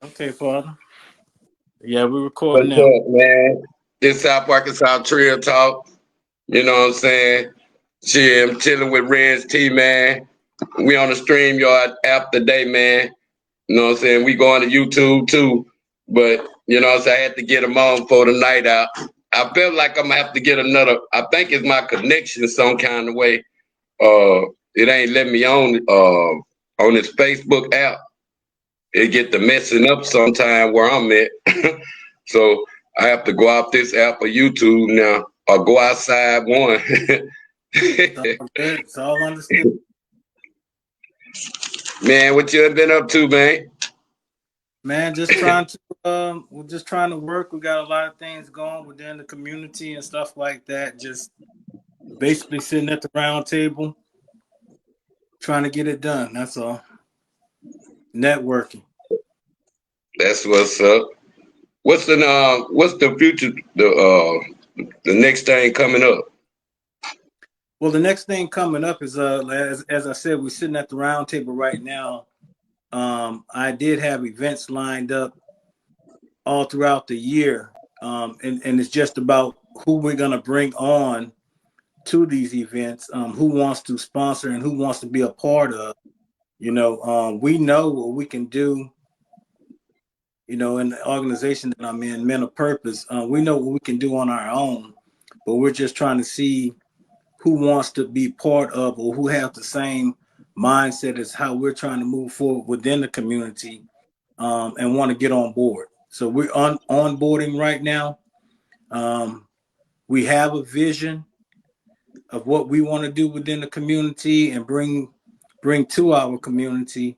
Okay, Father. Yeah, we're recording What's now. up, man? This South Arkansas Trail Talk. You know what I'm saying? Shit, I'm chilling with Renz Tee, man. We on the StreamYard app today, man. You know what I'm saying? We going to YouTube too. But, you know what I'm saying? I had to get them on for the night out. I felt like I'm going to have to get another. I think it's my connection some kind of way. It ain't letting me on this Facebook app. It get the messing up sometime where I'm at. So I have to go off this app or YouTube now, or go outside one. It's all good. It's all understood. Man, what you have been up to, man? Man, we're just trying to work. We got a lot of things going within the community and stuff like that. Just basically sitting at the round table, trying to get it done. That's all. Networking. That's what's up. What's the future? The next thing coming up? Well, the next thing coming up is as I said, we're sitting at the round table right now. I did have events lined up all throughout the year. And it's just about who we're gonna bring on to these events, who wants to sponsor and who wants to be a part of. We know what we can do. In the organization that I'm in, Men of Purpose, we know what we can do on our own, but we're just trying to see who wants to be part of or who have the same mindset as how we're trying to move forward within the community, and want to get on board. So we're onboarding right now. Um, we have a vision of what we want to do within the community and bring to our community,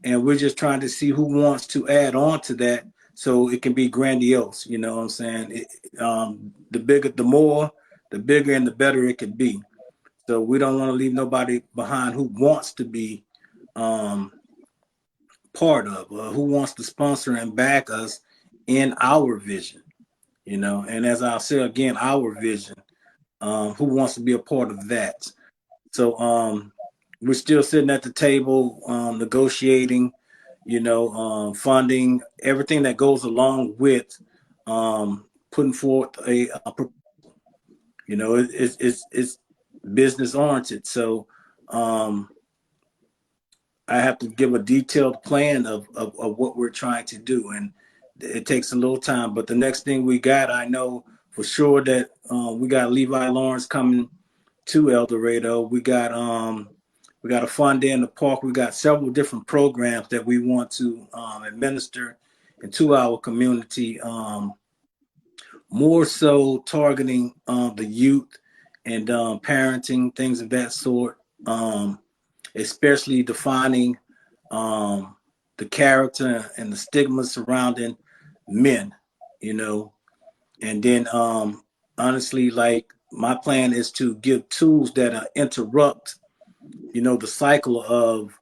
and we're just trying to see who wants to add on to that so it can be grandiose. You know what I'm saying? The bigger, the bigger and the better it could be. So we don't want to leave nobody behind who wants to be um, part of, who wants to sponsor and back us in our vision. And as I'll say again, our vision. Who wants to be a part of that? So we're still sitting at the table, negotiating, funding, everything that goes along with putting forth a it's business oriented. So um, I have to give a detailed plan of what we're trying to do, and it takes a little time. But the next thing we got, I know for sure that we got Levi Lawrence coming to El Dorado. We got a fun day in the park. We got several different programs that we want to administer into our community, more so targeting the youth and parenting, things of that sort, especially defining um, the character and the stigma surrounding men, you know. And then honestly, like my plan is to give tools that interrupt, the cycle of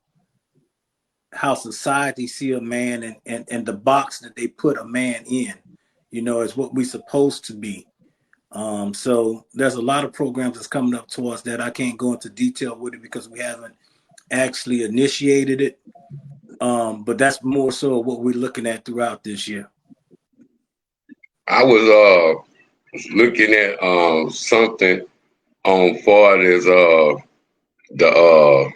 how society see a man, and the box that they put a man in, is what we supposed to be. So there's a lot of programs that's coming up towards that. I can't go into detail with it because we haven't actually initiated it. But that's more so what we're looking at throughout this year. I was looking at something on far as the uh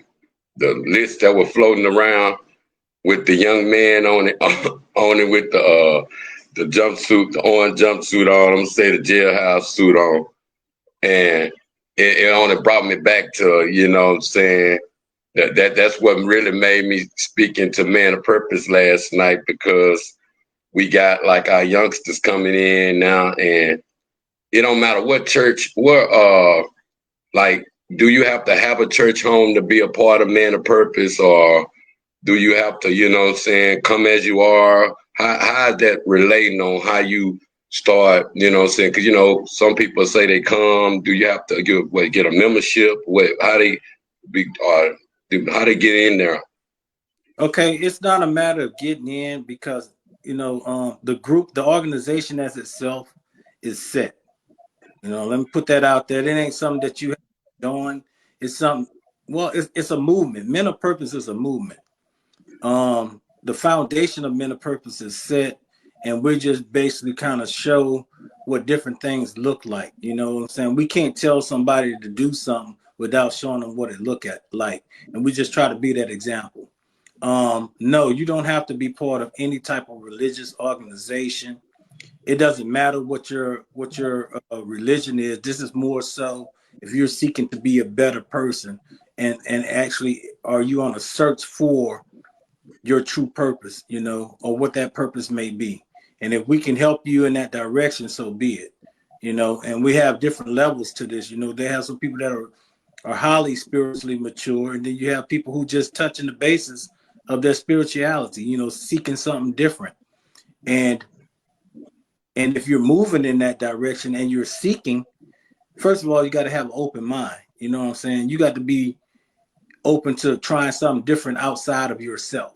the list that was floating around with the young man on it on it with the jumpsuit, the orange jumpsuit on. I'm gonna say the jailhouse suit on, and it only brought me back to, you know what I'm saying, that's what really made me speak into Man of Purpose last night, because we got like our youngsters coming in now, and it don't matter what church, like, do you have to have a church home to be a part of Man of Purpose, or do you have to, you know what I'm saying, come as you are? How is that relating on how you start, you know what I'm saying? Because, some people say they come. Do you have to get a membership? How they be, how they get in there? Okay, it's not a matter of getting in because the organization as itself is set. Let me put that out there. It ain't something that you have to join. It's something. Well, it's a movement. Men of Purpose is a movement. the foundation of Men of Purpose is set, and we're just basically kind of show what different things look like. You know what I'm saying? We can't tell somebody to do something without showing them what it look at like, and we just try to be that example. No, you don't have to be part of any type of religious organization. It doesn't matter what your religion is. This is more so if you're seeking to be a better person, and actually are you on a search for your true purpose, you know, or what that purpose may be. And if we can help you in that direction, so be it, you know. And we have different levels to this. You know, they have some people that are highly spiritually mature, and then you have people who just touching the basis of their spirituality, you know, seeking something different. And if you're moving in that direction and you're seeking, first of all, you got to have an open mind. You know what I'm saying? You got to be open to trying something different outside of yourself.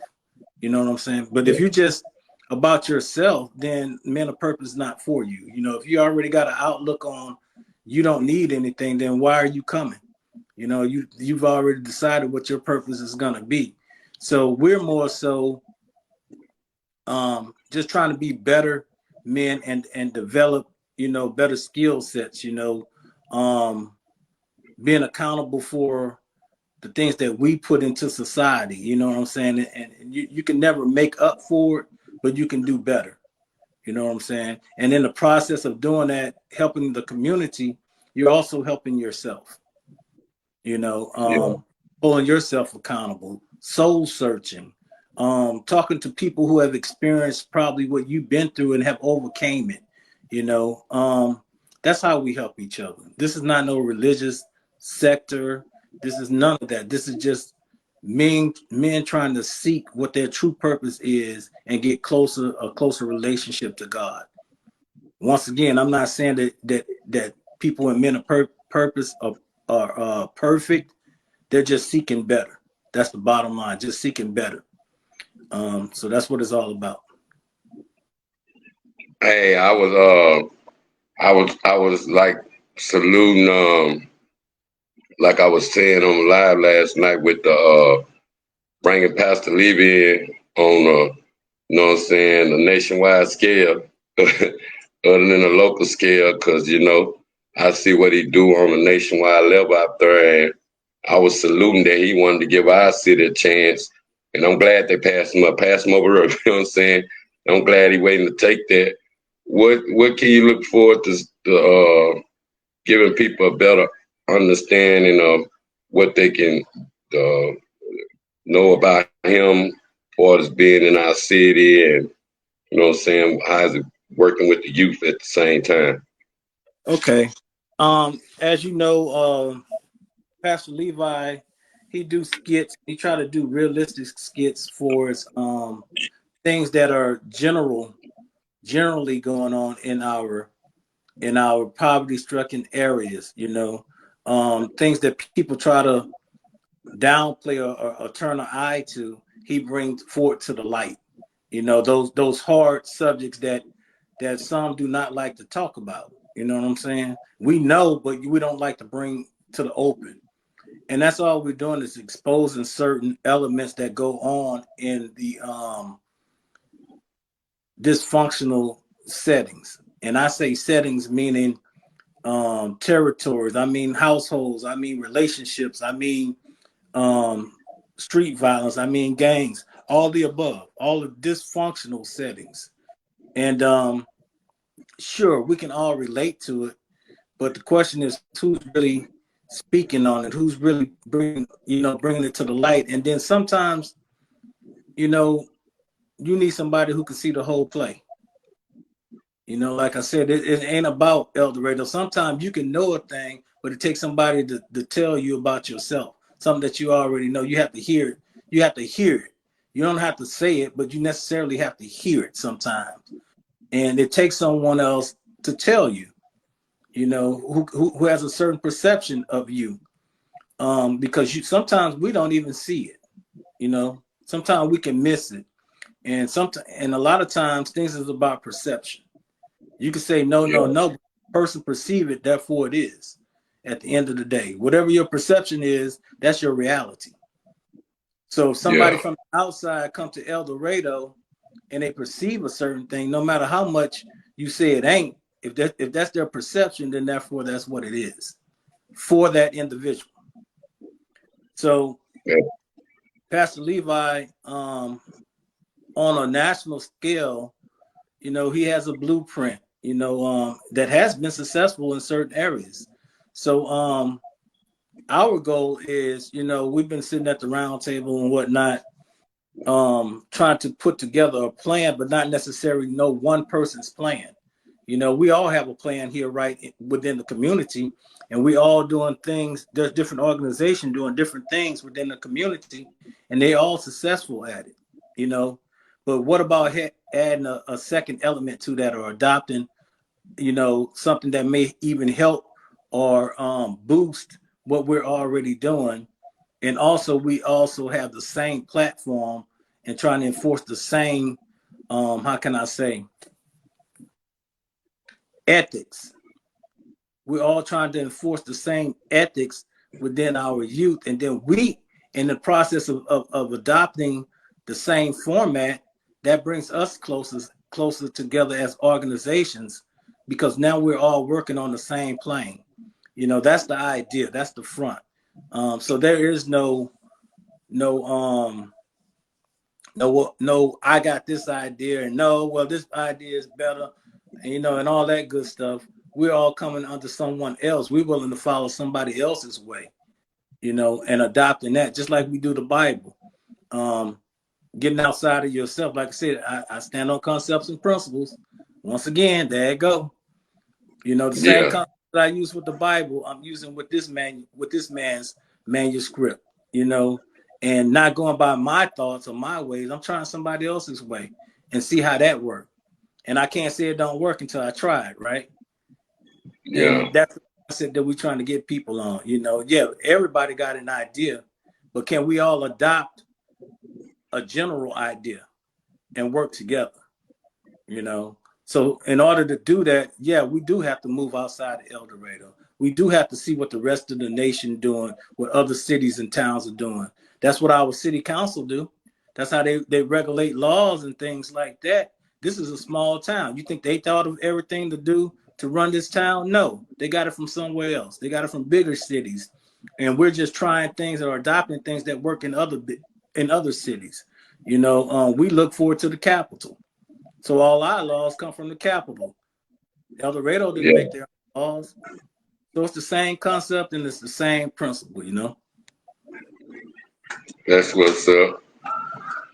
You know what I'm saying? But if you just about yourself, then Men of Purpose is not for you. You know, if you already got an outlook on you don't need anything, then why are you coming? You know, you've already decided what your purpose is gonna be. So we're more so just trying to be better men and develop, you know, better skill sets, you know, being accountable for the things that we put into society, you know what I'm saying? And you can never make up for it, but you can do better. You know what I'm saying? And in the process of doing that, helping the community, you're also helping yourself, you know, Yeah. holding yourself accountable, soul searching, talking to people who have experienced probably what you've been through and have overcame it, you know. That's how we help each other. This is not no religious sector. This is none of that. This is just men trying to seek what their true purpose is and get a closer relationship to God. Once again, I'm not saying that people in Men of Purpose are perfect. They're just seeking better. That's the bottom line. Just seeking better. So that's what it's all about. Hey, I was like saluting, like I was saying on live last night with the bringing Pastor Levy in on you know what I'm saying, a nationwide scale, other than a local scale, because you know I see what he do on a nationwide level out there, and I was saluting that he wanted to give our city a chance, and I'm glad they passed him over. You know what I'm saying? I'm glad he waiting to take that. What can you look forward to giving people a better understanding of what they can uh, know about him, or as being in our city, and you know what I'm saying, how's it working with the youth at the same time? Okay. As you know, Pastor Levi, he do skits. He try to do realistic skits for us. Things that are generally going on in our poverty stricken areas, you know, things that people try to downplay or turn an eye to, he brings forward to the light. You know, those hard subjects that some do not like to talk about. You know what I'm saying? We know, but we don't like to bring to the open. And that's all we're doing is exposing certain elements that go on in the dysfunctional settings. And I say settings meaning territories, I mean households, I mean relationships, I mean um, street violence, I mean gangs, all the above, all the dysfunctional settings. And sure, we can all relate to it, but the question is who's really speaking on it, who's really bringing it to the light. And then sometimes, you know, you need somebody who can see the whole play. You know, like I said, it ain't about El Dorado. Sometimes you can know a thing, but it takes somebody to tell you about yourself, something that you already know. You have to hear it. You have to hear it. You don't have to say it, but you necessarily have to hear it sometimes. And it takes someone else to tell you, you know, who has a certain perception of you. Because sometimes we don't even see it, you know. Sometimes we can miss it. And a lot of times things is about perception. You can say no, no, Yeah, no. But the person perceive it, therefore it is. At the end of the day, whatever your perception is, that's your reality. So if somebody Yeah. from the outside come to El Dorado and they perceive a certain thing, no matter how much you say it ain't, if that's their perception, then therefore that's what it is for that individual. So Yeah. Pastor Levi, on a national scale, he has a blueprint, that has been successful in certain areas. So our goal is, we've been sitting at the round table and whatnot, trying to put together a plan, but not necessarily know one person's plan. We all have a plan here, right, within the community, and we all doing things. There's different organizations doing different things within the community, and they all successful at it, you know. But what about adding a second element to that, or adopting, something that may even help or boost what we're already doing? And also, we also have the same platform and trying to enforce the same, how can I say, ethics. We're all trying to enforce the same ethics within our youth. And then we, in the process of adopting the same format, that brings us closer together as organizations, because now we're all working on the same plane. That's the idea. That's the front. So there is no no, I got this idea, and no, well, this idea is better, and all that good stuff. We're all coming under someone else. We're willing to follow somebody else's way, and adopting that, just like we do the Bible. Um, Getting outside of yourself. Like I said, I stand on concepts and principles. Once again, there you go. The same Yeah. concept that I use with the Bible, I'm using with this man's manuscript, and not going by my thoughts or my ways. I'm trying somebody else's way and see how that works. And I can't say it don't work until I try it, right? Yeah. And that's the concept that we're trying to get people on. Yeah, everybody got an idea, but can we all adopt a general idea and work together? So in order to do that, yeah, we do have to move outside of El Dorado. We do have to see what the rest of the nation doing, what other cities and towns are doing. That's what our city council do. That's how they regulate laws and things like that. This is a small town. You think they thought of everything to do to run this town? No, they got it from somewhere else. They got it from bigger cities, and we're just trying things or adopting things that work in other cities. We look forward to the capital. So all our laws come from the capital. El Dorado didn't Yeah. make their laws. So it's the same concept and it's the same principle. That's what's up.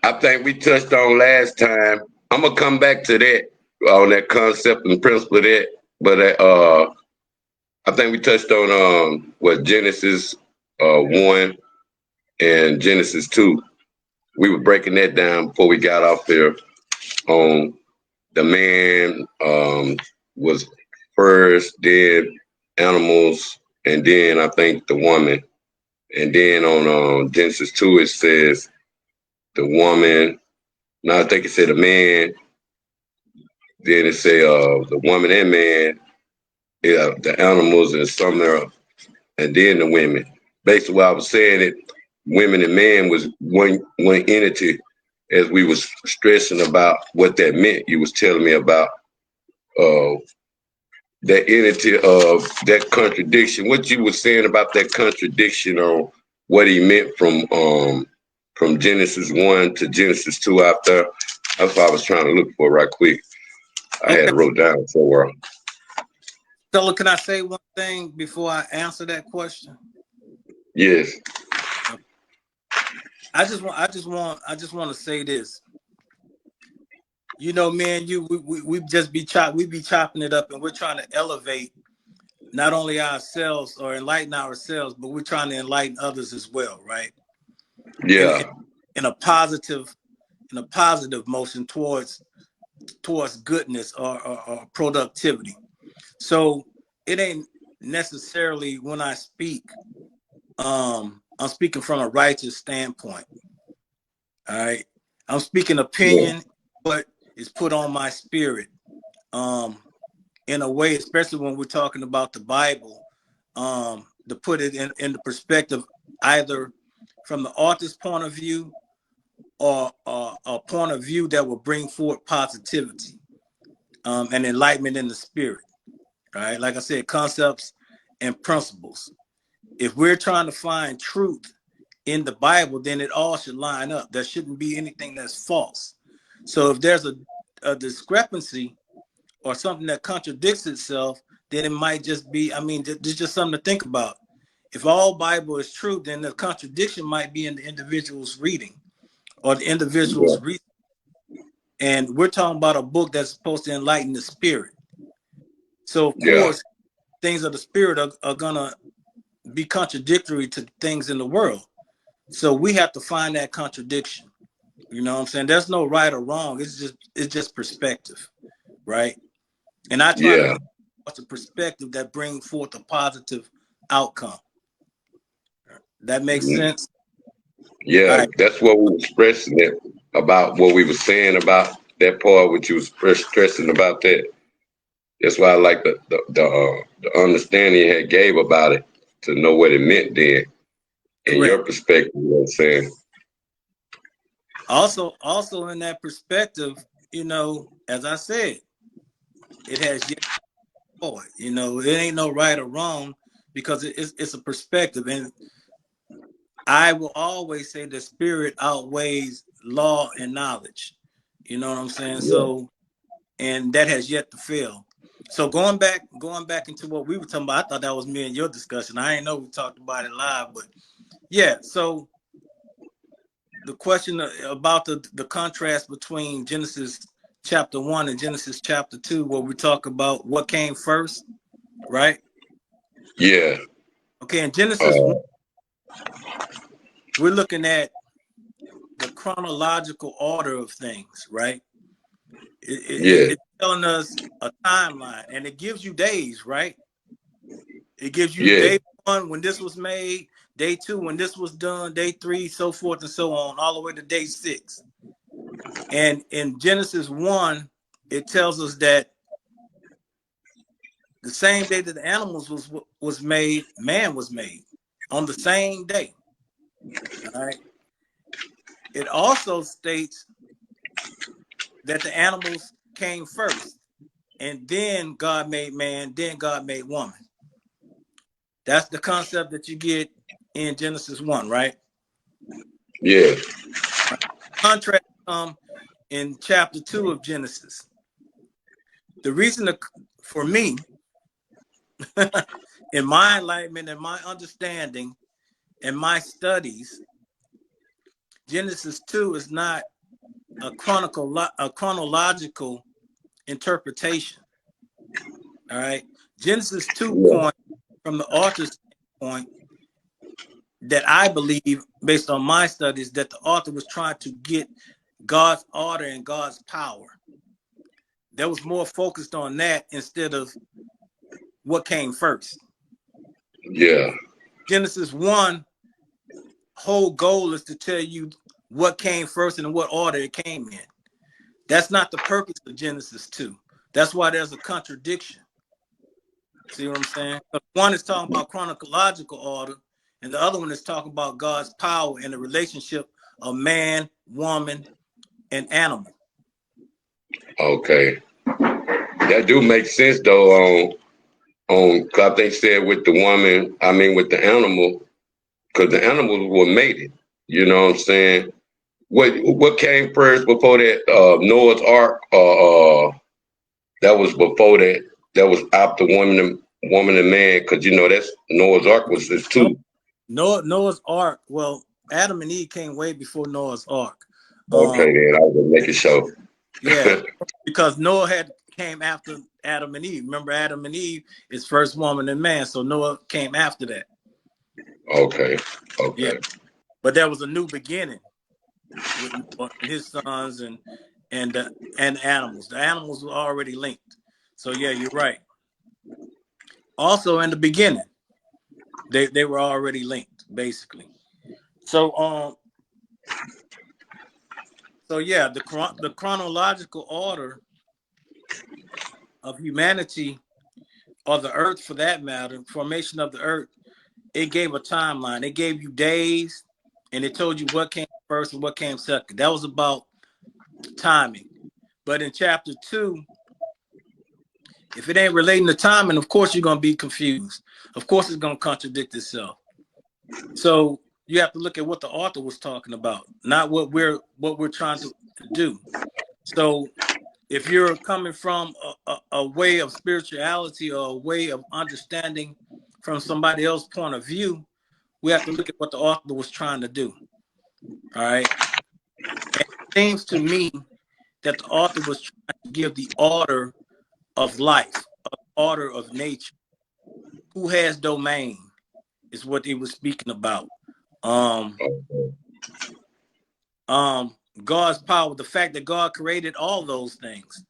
I think we touched on last time. I'm gonna come back to that on that concept and principle of that. But I think we touched on what Genesis 1 and Genesis 2. We were breaking that down before we got off there on the man was first, then animals, and then I think the woman. And then on Genesis 2 it says the woman. No, I think it said the man. Then it say the woman and man, yeah, the animals and some there, and then the women. Basically, what I was saying, it women and man was one entity. As we was stressing about what that meant, you was telling me about uh, that entity of that contradiction. What you were saying about that contradiction, or what he meant from Genesis 1 to Genesis 2 out there. That's what I was trying to look for right quick. I had Okay. it wrote down somewhere. So can I say one thing before I answer that question? Yes. I just want to say this. Man, we just we be chopping it up, and we're trying to elevate not only ourselves or enlighten ourselves, but we're trying to enlighten others as well, right? In Yeah. in, in a positive motion towards goodness or productivity. So it ain't necessarily when I speak, I'm speaking from a righteous standpoint. All right. I'm speaking Yeah. opinion, but it's put on my spirit. Um, in a way, especially when we're talking about the Bible, to put it in the perspective, either from the author's point of view, or a point of view that will bring forth positivity and enlightenment in the spirit, right? Like I said, concepts and principles. If we're trying to find truth in the Bible, then it all should line up. There shouldn't be anything that's false. So if there's a discrepancy or something that contradicts itself, then it might just be, I mean, there's just something to think about. If all Bible is true, then the contradiction might be in the individual's reading or the individual's reading. And we're talking about a book that's supposed to enlighten the spirit. So, of course, things of the spirit are going to be contradictory to things in the world. So we have to find that contradiction. You know what I'm saying? There's no right or wrong. It's just perspective, right? And I try to watch a perspective that brings forth a positive outcome. That makes sense? Yeah, Right. that's what we were expressing it about what we were saying about that part, which you was stressing about that. That's why I like the understanding you had gave about it to know what it meant then, in Correct. your perspective. You know what I'm saying? Also in that perspective, you know, as I said, it has yet forward. You know, it ain't no right or wrong because it's a perspective, and I will always say the spirit outweighs law and knowledge. You know what I'm saying? So, and that has yet to fail. So going back into what we were talking about, I thought that was me and your discussion. I didn't know we talked about it live, but yeah. So the question about the contrast between Genesis chapter 1 and Genesis chapter 2, where we talk about what came first, right? Yeah. Okay, in Genesis 1, we're looking at the chronological order of things, right? It's telling us a timeline, and it gives you days, right? It gives you day 1 when this was made, day 2 when this was done, day 3, so forth and so on, all the way to day 6. And in Genesis 1, it tells us that the same day that the animals was made, man was made on the same day. All right. It also states that the animals came first, and then God made man, then God made woman. That's the concept that you get in Genesis 1, right? Yeah. Contrast in chapter 2 of Genesis. The reason for me, in my enlightenment and my understanding and my studies, Genesis 2 is not a chronological interpretation. All right. Genesis 2 point from the author's point that I believe, based on my studies, that the author was trying to get God's order and God's power. That was more focused on that instead of what came first. Yeah. Genesis 1 whole goal is to tell you what came first and in what order it came in. That's not the purpose of Genesis 2. That's why there's a contradiction. See what I'm saying? One is talking about chronological order, and the other one is talking about God's power and the relationship of man, woman, and animal. Okay. That do make sense though. Cause I think said with the woman, I mean with the animal, because the animals were mated. You know what I'm saying? What came first before that? Noah's Ark. That was before that. That was after woman and man. Because you know that's Noah's Ark was this too. Noah's Ark. Well, Adam and Eve came way before Noah's Ark. Okay, then I was just making sure. Yeah, because Noah came after Adam and Eve. Remember, Adam and Eve is first woman and man, so Noah came after that. Okay. Yeah, but there was a new beginning with Noah and his sons and animals. The animals were already linked. So yeah, you're right. Also, in the beginning, they were already linked, basically. So so yeah, the chronological order of humanity, or the earth for that matter, formation of the earth, it gave a timeline. It gave you days and it told you what came first and what came second. That was about timing. But in chapter 2, if it ain't relating to timing, of course you're gonna be confused. Of course it's gonna contradict itself. So you have to look at what the author was talking about, not what we're trying to do. So if you're coming from a way of spirituality or a way of understanding from somebody else's point of view, we have to look at what the author was trying to do. All right. And it seems to me that the author was trying to give the order of life, order of nature. Who has domain is what he was speaking about. God's power, the fact that God created all those things.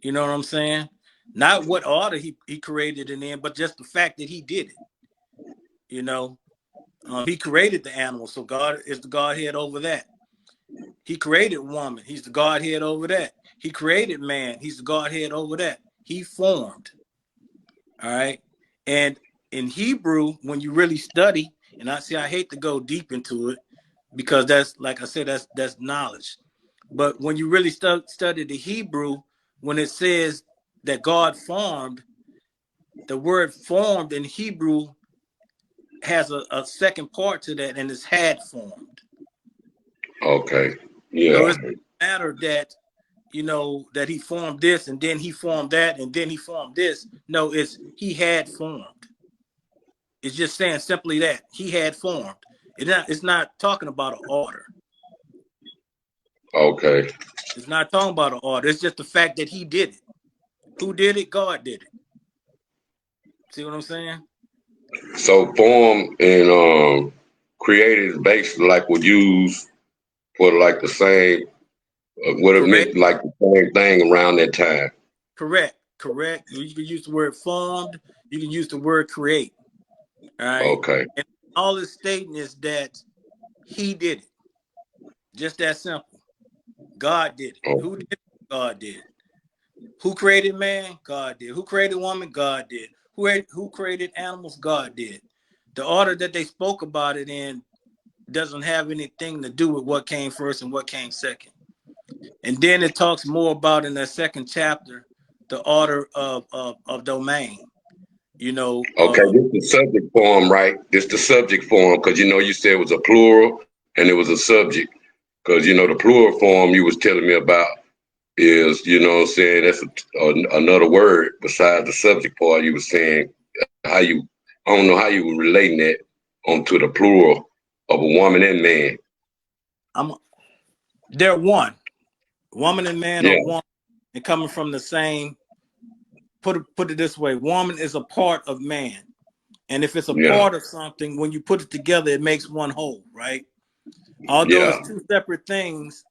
You know what I'm saying? Not what order he created it in, but just the fact that he did it. You know, he created the animal, so God is the Godhead over that. He created woman, he's the Godhead over that. He created man, he's the Godhead over that. He formed. All right. And in Hebrew, when you really study, and I hate to go deep into it because that's, like I said, that's knowledge. But when you really study the Hebrew, when it says that God formed, the word formed in Hebrew has a second part to that, and it's had formed. Okay. Yeah. So it's a matter that, you know, that he formed this and then he formed that and then he formed this. No, it's he had formed. It's just saying simply that he had formed. It's not talking about an order. Okay. It's not talking about an order. It's just the fact that he did it. Who did it? God did it. See what I'm saying? So form and created is basically like would use for like the same would have Correct. meant like the same thing around that time. Correct. Correct. You can use the word formed. You can use the word create. All right. Okay. And all it's stating is that he did it. Just that simple. God did it. Okay. Who did it? God did. Who created man? God did. Who created woman? God did. Who created animals? God did. The order that they spoke about it in doesn't have anything to do with what came first and what came second. And then it talks more about in that second chapter the order of domain. You know, Okay, this is the subject form, right? This the subject form because you know you said it was a plural and it was a subject because you know the plural form you was telling me about is you know what I'm saying that's another word besides the subject part. You were saying how you I don't know how you were relating that onto the plural of a woman and man. they're one. Woman and man are Yeah, one, and coming from the same. Put it this way: woman is a part of man. And if it's a yeah, part of something, when you put it together, it makes one whole, right? Although yeah, it's two separate things,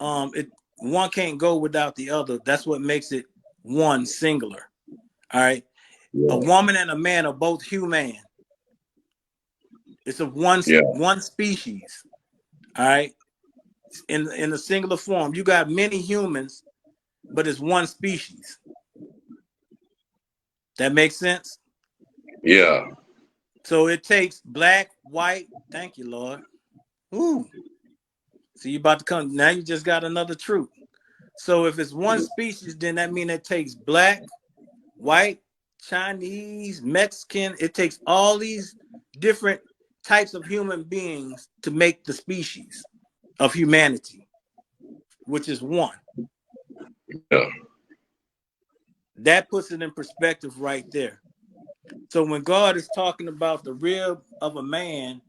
it one can't go without the other. That's what makes it one singular. All right. A yeah, woman and a man are both human. It's of one yeah. one species. All right. In a singular form. You got many humans, but it's one species. That makes sense? Yeah. So it takes black, white. Thank you, Lord. Ooh. So you about to come now. You just got another truth. So if it's one species, then that means it takes black, white, Chinese, Mexican. It takes all these different types of human beings to make the species of humanity, which is one. Yeah. That puts it in perspective right there. So when God is talking about the rib of a man,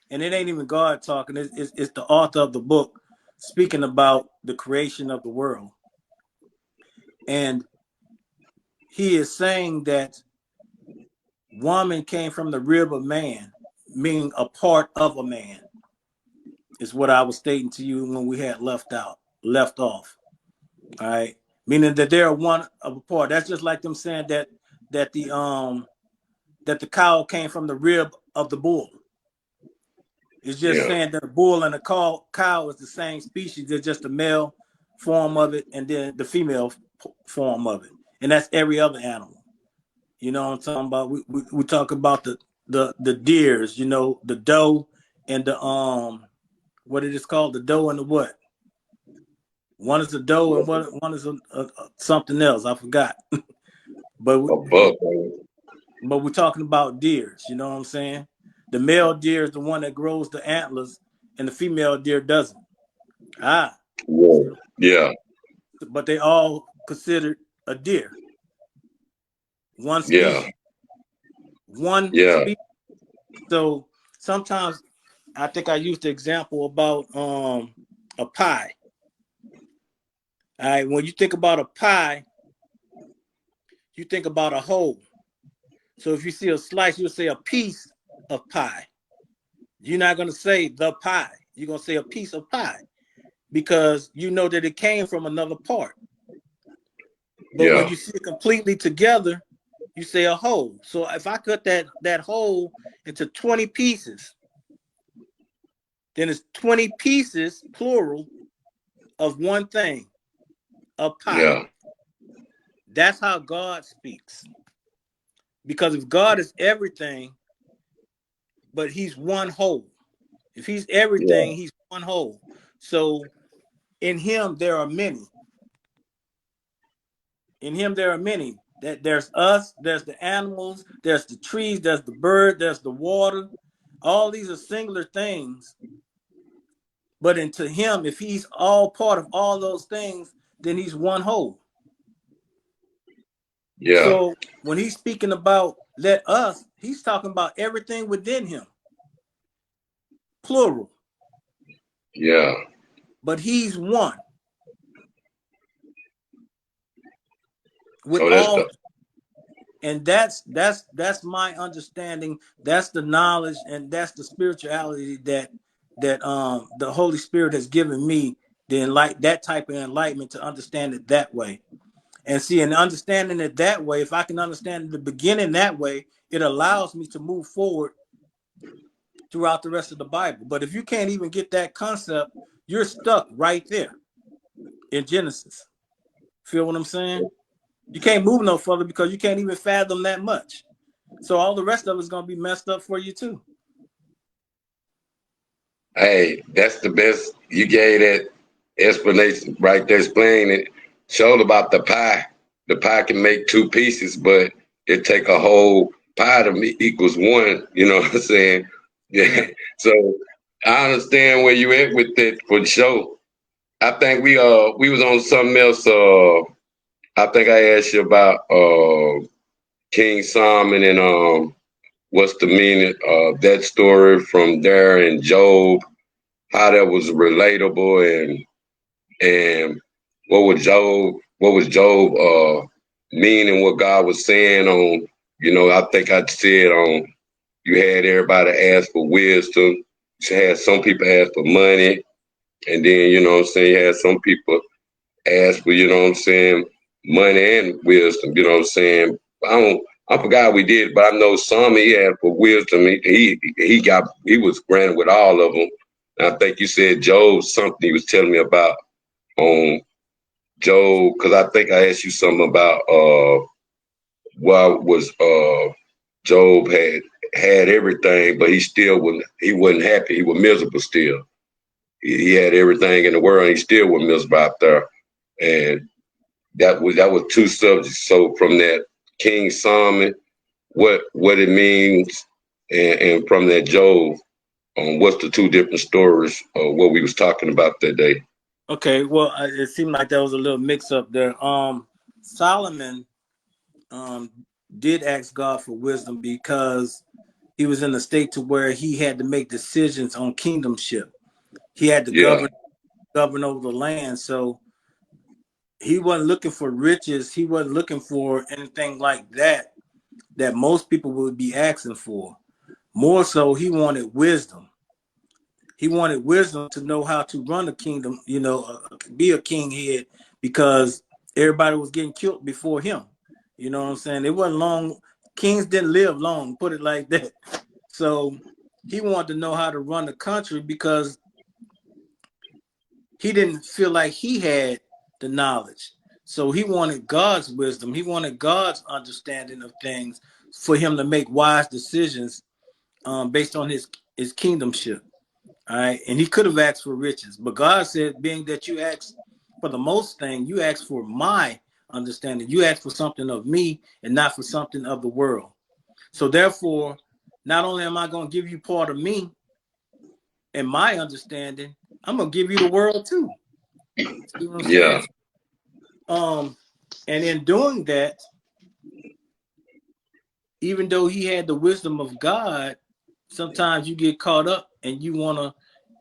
and it ain't even God talking, it's the author of the book speaking about the creation of the world. And he is saying that woman came from the rib of man, meaning a part of a man, is what I was stating to you when we had left off. All right. Meaning that they're one of a part. That's just like them saying that the cow came from the rib of the bull. It's just Yeah. saying that a bull and a cow is the same species. They're just the male form of it and then the female form of it. And that's every other animal. You know what I'm talking about? We talk about the deers, you know, the doe and the what it is called, the dough and the what? One is the dough and one is something else. I forgot. but A buck. but we're talking about deers. You know what I'm saying? The male deer is the one that grows the antlers, and the female deer doesn't. Ah, Yeah. so, Yeah. but they all considered a deer. One Yeah. species. One Yeah. species. So sometimes I think I used the example about a pie. All right, when you think about a pie, you think about a whole. So if you see a slice, you'll say a piece of pie. You're not going to say the pie. You're going to say a piece of pie because you know that it came from another part. But when Yeah. you see it completely together, you say a whole. So if I cut that whole into 20 pieces, then it's 20 pieces, plural, of one thing, a pie. Yeah. That's how God speaks. Because if God is everything, but he's one whole. If he's Yeah. everything, he's one whole. So in him there are many. In him there are many. That there's us, there's the animals, there's the trees, there's the bird, there's the water. All these are singular things. But into him, if he's all part of all those things, then he's one whole. Yeah. So when he's speaking about let us, he's talking about everything within him, plural. Yeah. But he's one with So that's all, the and that's my understanding. That's the knowledge, and that's the spirituality that the Holy Spirit has given me, that type of enlightenment to understand it that way. And see, and understanding it that way, if I can understand the beginning that way, it allows me to move forward throughout the rest of the Bible. But if you can't even get that concept, you're stuck right there in Genesis. Feel what I'm saying? You can't move no further because you can't even fathom that much. So all the rest of it's going to be messed up for you too. hey, that's the best. You gave that explanation right there, explaining it. Showed about the pie. The pie can make two pieces, but it take a whole pie to me equals one. You know what I'm saying? Yeah. Yeah. So I understand where you at with that for sure. I think we was on something else. I think I asked you about King Solomon and what's the meaning of that story from there and Job, how that was relatable and what was Job meaning what God was saying on, I think I said on you had everybody ask for wisdom. You had some people ask for money, and then what I'm saying, you had some people ask for, money and wisdom, what I'm saying. I forgot we did, but I know some he had for wisdom. He was granted with all of them. And I think you said Job something he was telling me about on Job, because I think I asked you something about why was Job had everything, but he wasn't happy. He was miserable still. He had everything in the world, and he still was miserable out there. And that was two subjects. So from that King Solomon, what it means, and from that Job, what's the two different stories of what we was talking about that day? Okay. Well, it seemed like there was a little mix up there. Solomon um, did ask God for wisdom because he was in a state to where he had to make decisions on kingdomship. He had to Yeah, govern over the land. So he wasn't looking for riches. He wasn't looking for anything like that most people would be asking for. More so, he wanted wisdom. He wanted wisdom to know how to run a kingdom, be a king head, because everybody was getting killed before him. You know what I'm saying? It wasn't long. Kings didn't live long, put it like that. So he wanted to know how to run the country because he didn't feel like he had the knowledge. So he wanted God's wisdom. He wanted God's understanding of things for him to make wise decisions based on his kingdomship. All right. And he could have asked for riches, but God said, being that you asked for the most thing, you asked for my understanding. You asked for something of me and not for something of the world. So therefore, not only am I going to give you part of me and my understanding, I'm going to give you the world too. See what I'm Yeah. saying? And in doing that, even though he had the wisdom of God, sometimes you get caught up and you want to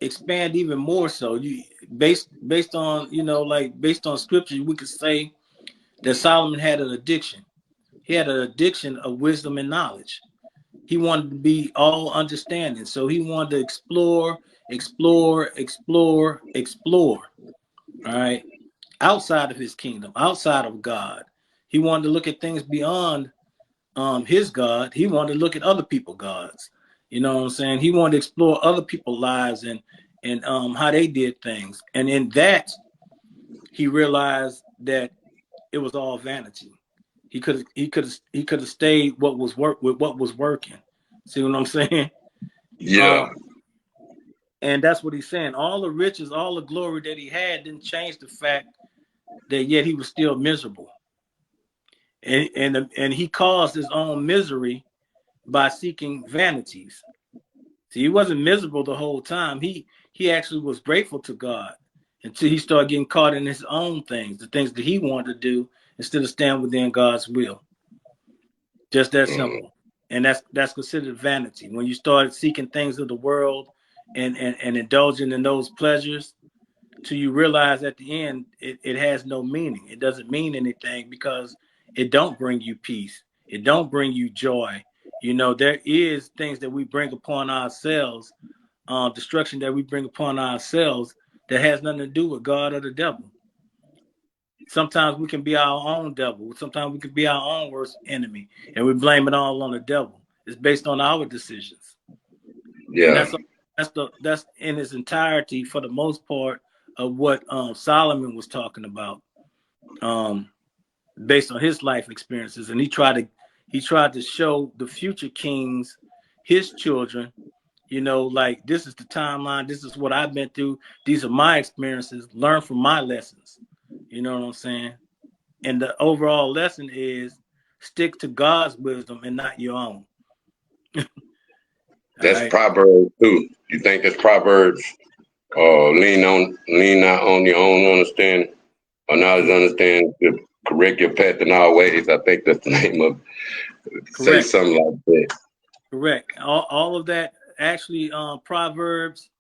expand even more. So you based on, like based on scripture, we could say that Solomon had an addiction. He had an addiction of wisdom and knowledge. He wanted to be all understanding. So he wanted to explore, explore, explore, explore. All right. Outside of his kingdom, outside of God. He wanted to look at things beyond his God. He wanted to look at other people's gods. You know what I'm saying? He wanted to explore other people's lives and how they did things. And in that, he realized that it was all vanity. He could have stayed what was work with what was working. See what I'm saying? Yeah. Um, and that's what he's saying. All the riches, all the glory that he had didn't change the fact that yet he was still miserable. And he caused his own misery by seeking vanities. See, he wasn't miserable the whole time. He actually was grateful to God until he started getting caught in his own things, the things that he wanted to do instead of stand within God's will. Just that Mm. simple. And that's considered vanity. When you start seeking things of the world and indulging in those pleasures, till you realize at the end it has no meaning. It doesn't mean anything because it don't bring you peace. It don't bring you joy. There is things that we bring upon ourselves, destruction that we bring upon ourselves that has nothing to do with God or the devil. Sometimes we can be our own devil. Sometimes we can be our own worst enemy, and we blame it all on the devil. It's based on our decisions, and Yeah. that's in its entirety for the most part of what Solomon was talking about, um, based on his life experiences, and he tried to show the future kings, his children, like this is the timeline. This is what I've been through. These are my experiences. Learn from my lessons. You know what I'm saying? And the overall lesson is stick to God's wisdom and not your own. All That's right. Proverbs too. You think that's Proverbs? Lean not on your own understanding, or knowledge understanding to correct your path in all ways. I think that's the name of say Correct. something like that. Correct. All of that actually, Proverbs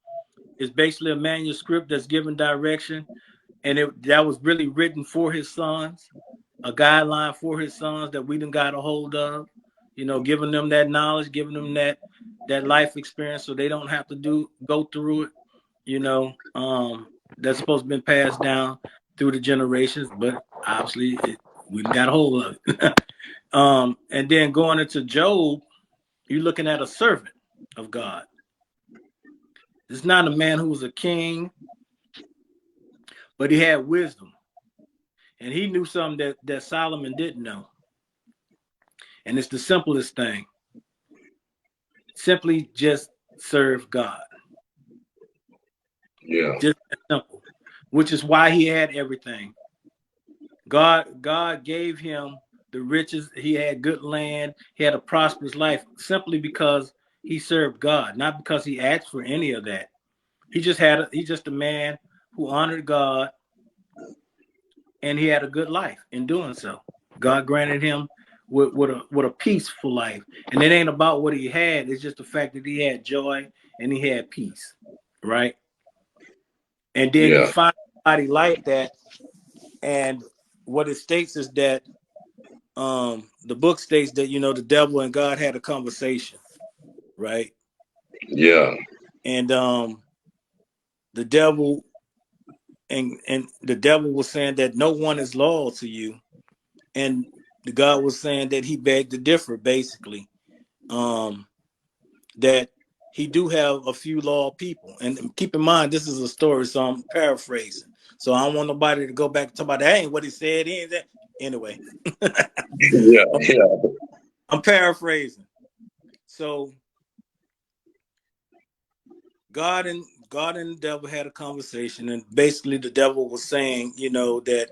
is basically a manuscript that's given direction, and that was really written for his sons, a guideline for his sons that we done got a hold of, giving them that knowledge, giving them that life experience so they don't have to go through it, that's supposed to be passed down through the generations, but obviously we done got a hold of it. And then going into Job, you're looking at a servant of God. It's not a man who was a king, but he had wisdom. And he knew something that Solomon didn't know. And it's the simplest thing. Simply just serve God. Yeah. Just that simple. Which is why he had everything. God gave him the riches. He had good land. He had a prosperous life simply because he served God, not because he asked for any of that. He's just a man who honored God, and he had a good life in doing so. God granted him with a peaceful life, and it ain't about what he had. It's just the fact that he had joy and he had peace, right? And then you Yeah. find somebody like that, and what it states is that the book states that the devil and God had a conversation, right? Yeah. And the devil and the devil was saying that no one is loyal to you, and the God was saying that he begged to differ, basically. Um, that he do have a few loyal people, and keep in mind this is a story, so I'm paraphrasing. So I don't want nobody to go back and talk about that ain't what he said. He ain't that anyway. Yeah. Yeah. I'm paraphrasing. So God God and the devil had a conversation, and basically the devil was saying, that,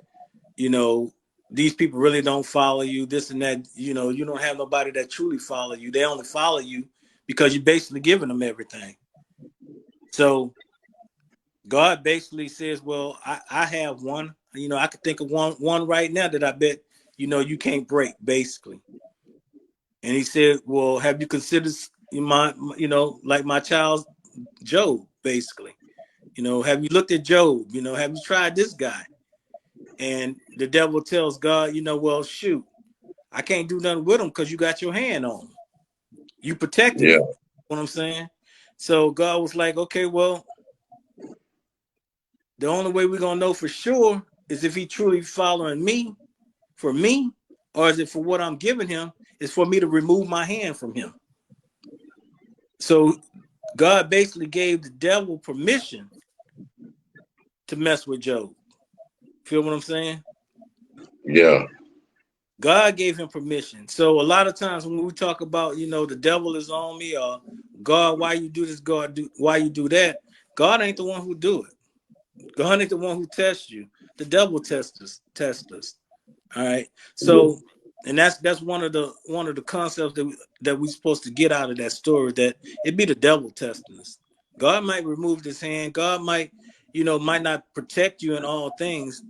these people really don't follow you, this and that. You don't have nobody that truly follow you. They only follow you because you're basically giving them everything. So God basically says, well, I have one. I could think of one right now that I bet, you can't break, basically. And he said, well, have you considered like my child Job, basically? Have you looked at Job? Have you tried this guy? And the devil tells God, well, shoot, I can't do nothing with him because you got your hand on him. You protecting him. Yeah. You know what I'm saying? So God was like, okay, well, the only way we're gonna know for sure is if he truly following me for me, or is it for what I'm giving him, is for me to remove my hand from him. So God basically gave the devil permission to mess with Job. Feel what I'm saying? Yeah. God gave him permission. So a lot of times when we talk about, the devil is on me, or God, why you do this? God, why you do that? God ain't the one who do it. God ain't the one who tests you. The devil tests us. All right. So, and that's one of the concepts that we're supposed to get out of that story, that it be the devil testing us. God might remove his hand. God might not protect you in all things,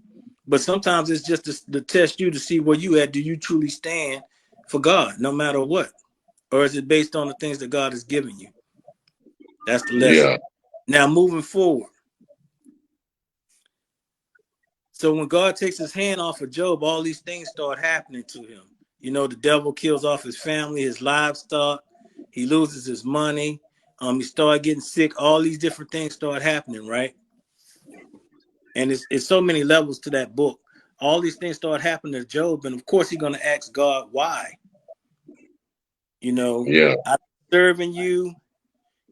but sometimes it's just to test you to see where you at. Do you truly stand for God, no matter what? Or is it based on the things that God has given you? That's the lesson. Yeah. Now, moving forward. So when God takes his hand off of Job, all these things start happening to him. The devil kills off his family, his livestock. He loses his money. He started getting sick. All these different things start happening, right? And it's so many levels to that book. All these things start happening to Job, and of course he's going to ask God why. Yeah. I'm serving you,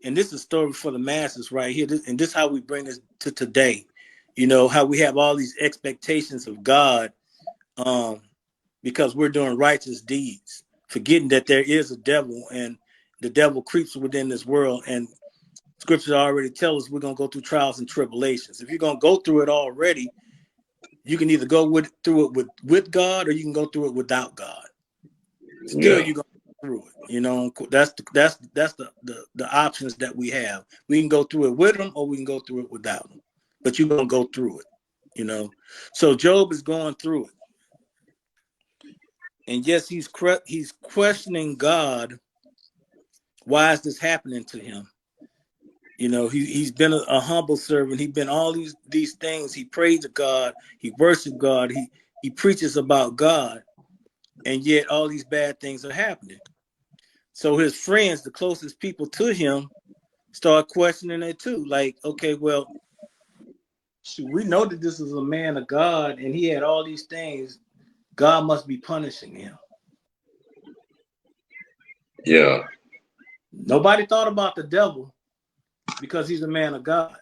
and this is a story for the masses right here. And this is how we bring this to today. How we have all these expectations of God, because we're doing righteous deeds, forgetting that there is a devil, and the devil creeps within this world. And scripture already tells us we're going to go through trials and tribulations. If you're going to go through it already, you can either go through it with God, or you can go through it without God. Still, Yeah. you're going to go through it. That's the options that we have. We can go through it with him, or we can go through it without him. But you're going to go through it. So Job is going through it. And yes, he's questioning God. Why is this happening to him? He's been a humble servant. He's been all these things. He prays to God. He worships God. He preaches about God. And yet all these bad things are happening. So his friends, the closest people to him, start questioning it too. Like, okay, well, we know that this is a man of God and he had all these things. God must be punishing him. Yeah. Nobody thought about the devil because he's a man of God.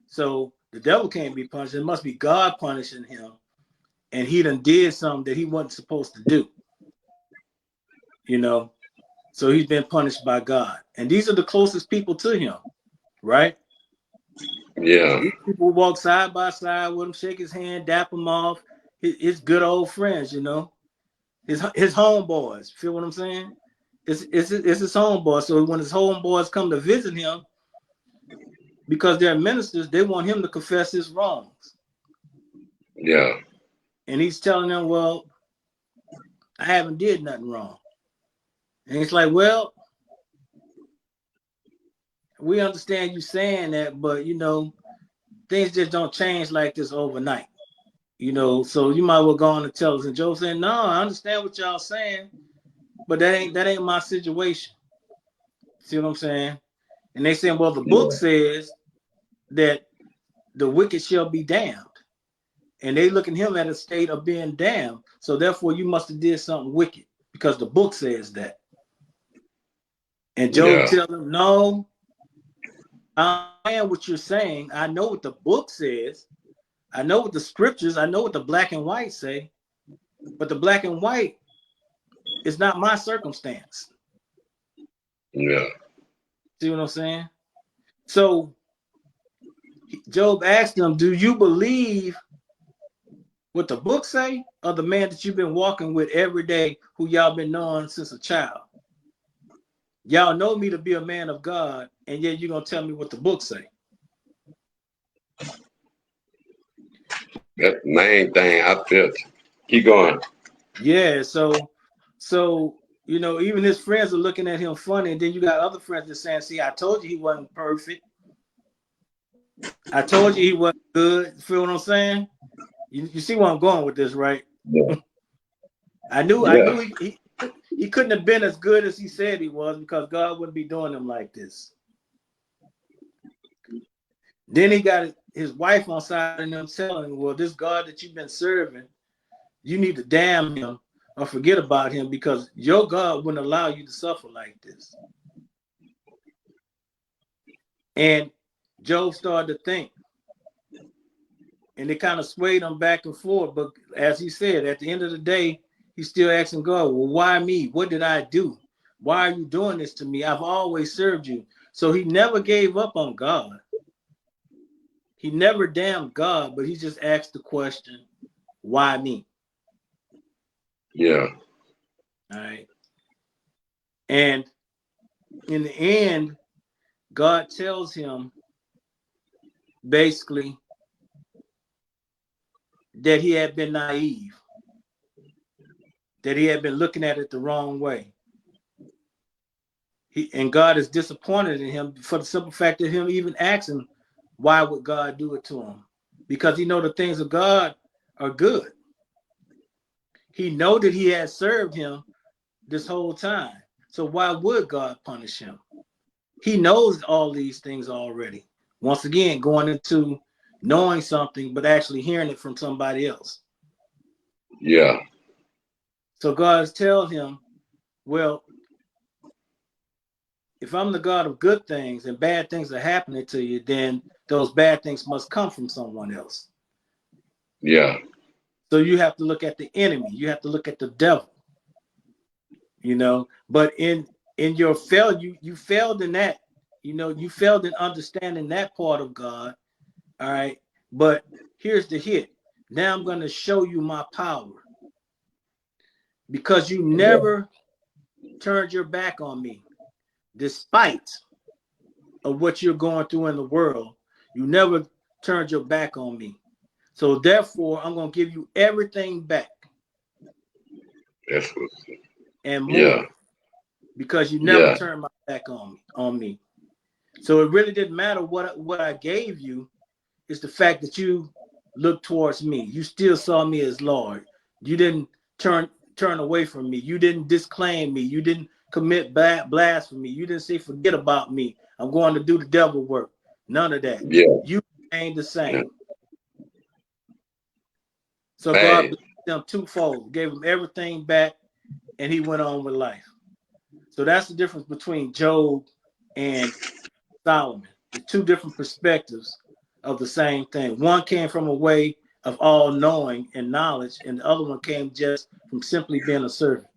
So the devil can't be punished. It must be God punishing him. And he done did something that he wasn't supposed to do. So he's been punished by God. And these are the closest people to him, right? Yeah. These people walk side by side with him, shake his hand, dap him off. His good old friends, his homeboys. Feel what I'm saying? It's his homeboys. So when his homeboys come to visit him, because they're ministers, they want him to confess his wrongs. Yeah. And he's telling them, well, I haven't did nothing wrong. And it's like, well, we understand you saying that, but things just don't change like this overnight. So you might well go on and tell us. And Joe saying, no, I understand what y'all saying, but that ain't my situation. See what I'm saying? And they saying, well, the book says that the wicked shall be damned. And they looking him at a state of being damned. So therefore you must have did something wicked because the book says that. And Job Yeah. tell them, no, I understand what you're saying. I know what the book says. I know what the scriptures, I know what the black and white say, but the black and white is not my circumstance. Yeah. See what I'm saying? So Job asked him, do you believe what the book say, or the man that you've been walking with every day, who y'all been knowing since a child? Y'all know me to be a man of God, and yet you're gonna tell me what the book say. That's the main thing I felt. Keep going. Yeah, so you know, even his friends are looking at him funny, and then you got other friends that saying, see, I told you he wasn't perfect. I told you he wasn't good. You feel what I'm saying? You see where I'm going with this, right? Yeah. I knew Yeah. he couldn't have been as good as he said he was, because God wouldn't be doing him like this. Then he got his wife on side and them telling him, well, this God that you've been serving, you need to damn him or forget about him, because your God wouldn't allow you to suffer like this. And Job started to think, and it kind of swayed him back and forth. But as he said, at the end of the day, he's still asking God, well, why me? What did I do? Why are you doing this to me? I've always served you. So he never gave up on God. He never damned God, but he just asked the question, why me? Yeah. All right. And in the end, God tells him basically that he had been naive, that he had been looking at it the wrong way. And God is disappointed in him for the simple fact of him even asking, why would God do it to him? Because he know the things of God are good. He know that he has served him this whole time. So why would God punish him? He knows all these things already. Once again, going into knowing something, but actually hearing it from somebody else. Yeah. So God tells him, well, if I'm the God of good things and bad things are happening to you, then those bad things must come from someone else. Yeah. So you have to look at the enemy. You have to look at the devil, you know. But in your failure, you failed in that. You know, you failed in understanding that part of God. All right. But here's the hit. Now I'm going to show you my power, because you never turned your back on me, despite of what you're going through in the world. You never turned your back on me. So therefore, I'm going to give you everything back That's what. and Yeah. more, because you never Yeah. turned my back on me. So it really didn't matter what I gave you. It's the fact that you looked towards me. You still saw me as Lord. You didn't turn away from me. You didn't disclaim me. You didn't commit blasphemy. You didn't say, forget about me, I'm going to do the devil work. None of that. Yeah. You remained the Yeah. same. So God Hey. blessed them twofold, gave them everything back, and he went on with life. So that's the difference between Job and Solomon. The two different perspectives of the same thing. One came from a way of all knowing and knowledge, and the other one came just from simply being a servant.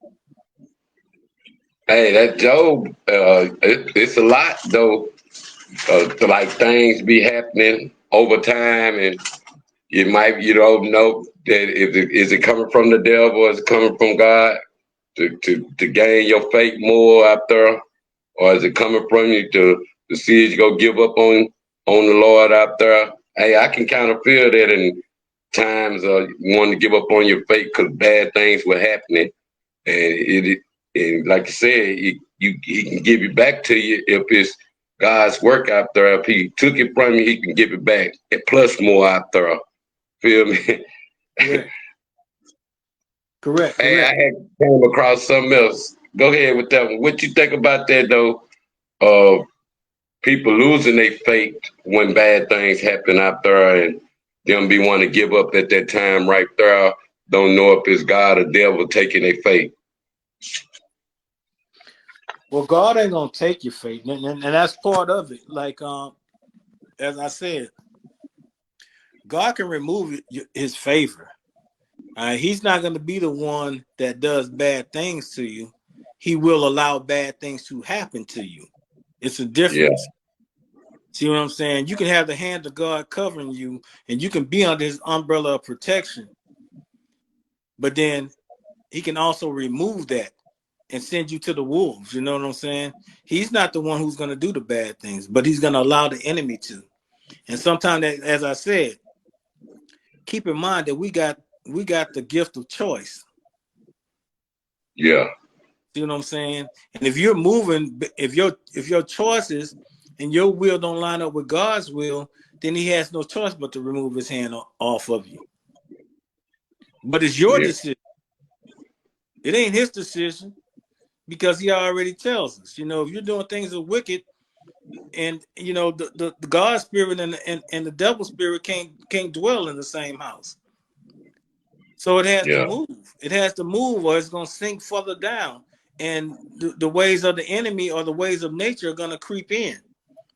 Hey, that Job, it's a lot though. To like things be happening over time, and you don't know that if is it coming from the devil or is it coming from God to gain your faith more out there, or is it coming from you to see if you go give up on the Lord out there? Hey, I can kind of feel that in times of wanting to give up on your faith because bad things were happening, and and like you said, he can give it back to you if it's God's work out there. If he took it from you, he can give it back, and plus more out there. Feel me? Correct. Correct. Hey, I Correct. had came across something else. Go ahead with that one. What you think about that though? Uh, People losing their faith when bad things happen out there, and them be wanting to give up at that time right there. Don't know if it's God or devil taking their faith. Well, God ain't gonna take your faith, and that's part of it. Like as I said, God can remove His favor. He's not going to be the one that does bad things to you. He will allow bad things to happen to you. It's a Yeah, difference. See what I'm saying? You can have the hand of God covering you, and you can be under his umbrella of protection. But then he can also remove that and send you to the wolves. You know what I'm saying? He's not the one who's going to do the bad things, but he's going to allow the enemy to. And sometimes, as I said, keep in mind that we got the gift of choice. Yeah. See what I'm saying? And if you're moving, if your choices and your will don't line up with God's will, then he has no choice but to remove his hand off of you. But it's your Yeah. decision. It ain't his decision because he already tells us. You know, if you're doing things that are wicked, and you know the God spirit and the devil spirit can't dwell in the same house. So it has to Yeah. move. It has to move, or it's going to sink further down. And the ways of the enemy or the ways of nature are going to creep in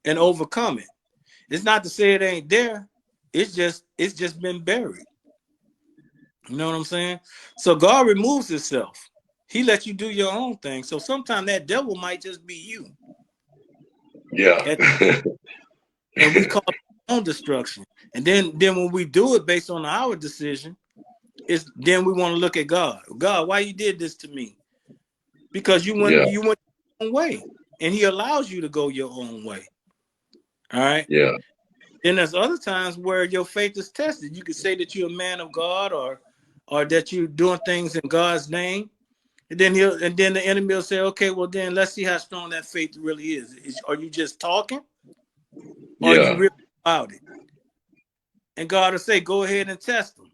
and overcome it. It's not to say it ain't there. It's just been buried. You know what I'm saying? So God removes himself. He lets you do your own thing. So sometimes that devil might just be you. Yeah. And we call it our own destruction. And then when we do it based on our decision, it's then we want to look at God. God, why you did this to me? Because Yeah. you went your own way, and He allows you to go your own way. All right. Yeah. Then there's other times where your faith is tested. You could say that you're a man of God, or that you're doing things in God's name. And then the enemy will say, okay, well then let's see how strong that faith really is. Are you just talking, or are you Yeah. really about it? And God will say, go ahead and test them.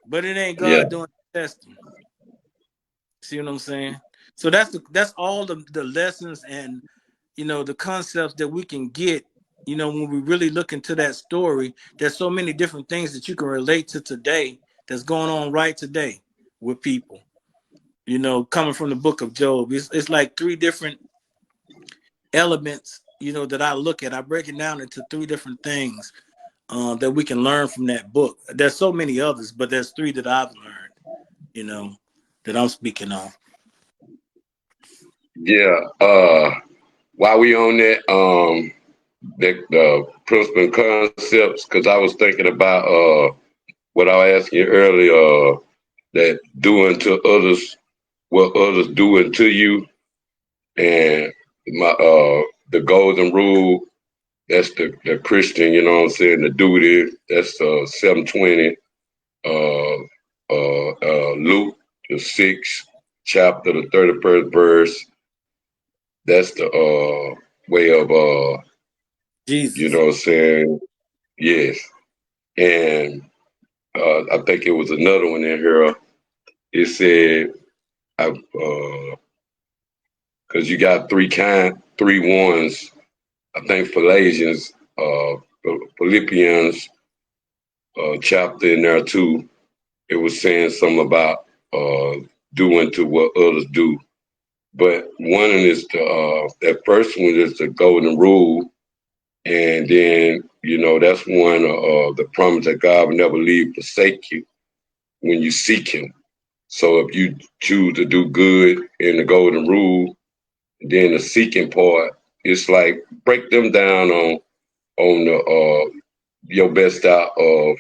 But it ain't Yeah. God doing the testing. See what I'm saying? So that's all the lessons and the concepts that we can get, when we really look into that story. There's so many different things that you can relate to today that's going on right today with people. Coming from the book of Job. It's like three different elements, that I look at. I break it down into three different things that we can learn from that book. There's so many others, but there's three that I've learned, that I'm speaking on. Yeah. While we on that, the principal concepts, because I was thinking about what I was asking you earlier, that doing to others what others doing to you, and the golden rule. That's the Christian, you know what I'm saying, the duty. That's 720. Luke, the 6th chapter, the 31st verse. That's the way of, you know Jesus. what I'm saying? Yes. And I think it was another one in here. It said, because you got three ones. I think Philippians, Philippians chapter in there too. It was saying something about doing to what others do. But one is that first one is the golden rule, and then that's one the promise that God will never leave forsake you when you seek Him. So if you choose to do good in the golden rule, then the seeking part, it's like break them down on the your best out of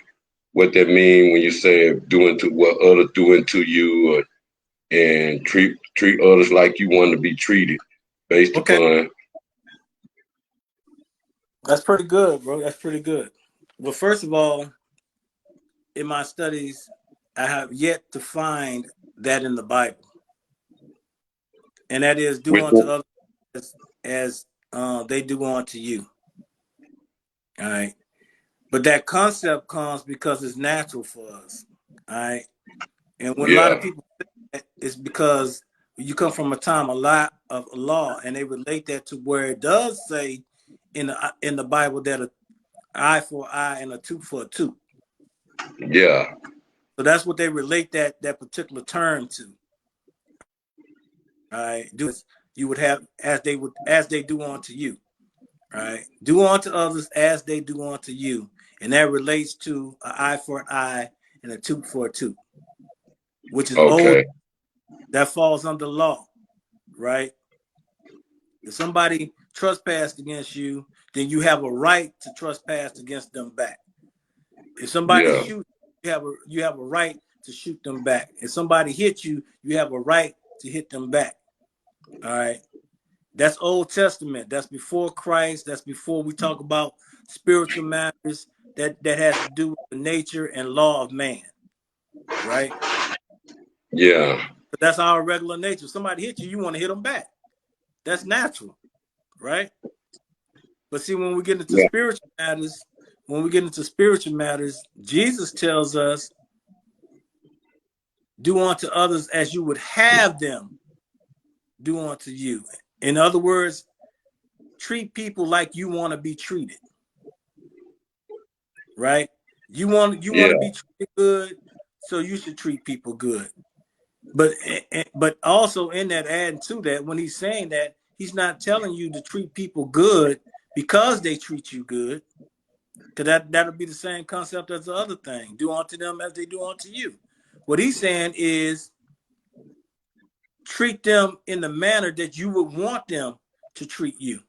what that mean when you say doing to what others doing to you, and treat others like you want to be treated, based Okay. upon. That's pretty good, bro. That's pretty good. Well, first of all, in my studies, I have yet to find that in the Bible, and that is do With unto others as they do unto you. All right, but that concept comes because it's natural for us. All right, and when a lot of Yeah, people say that, it's because you come from a time a lot of law, and they relate that to where it does say in the Bible that an eye for an eye and a tooth for a tooth. yeah, So that's what they relate that particular term to. All right, do as you would have as they do unto you. All right, do unto others as they do unto you, and that relates to an eye for an eye and a tooth for a tooth, which is old. okay, That falls under law, right? If somebody trespassed against you, then you have a right to trespass against them back. If somebody Yeah. shoots, you have a right to shoot them back. If somebody hits you, you have a right to hit them back. All right. That's Old Testament. That's before Christ. That's before we talk about spiritual matters that has to do with the nature and law of man. Right? Yeah. But that's our regular nature. If somebody hits you, you want to hit them back. That's natural, right? But see, when we get into Yeah. spiritual matters, Jesus tells us, do unto others as you would have them do unto you. In other words, treat people like you want to be treated. Right? You want to be treated good, so you should treat people good. But also in that, adding to that, when he's saying that, he's not telling you to treat people good because they treat you good. Because that'll be the same concept as the other thing. Do unto them as they do unto you. What he's saying is treat them in the manner that you would want them to treat you.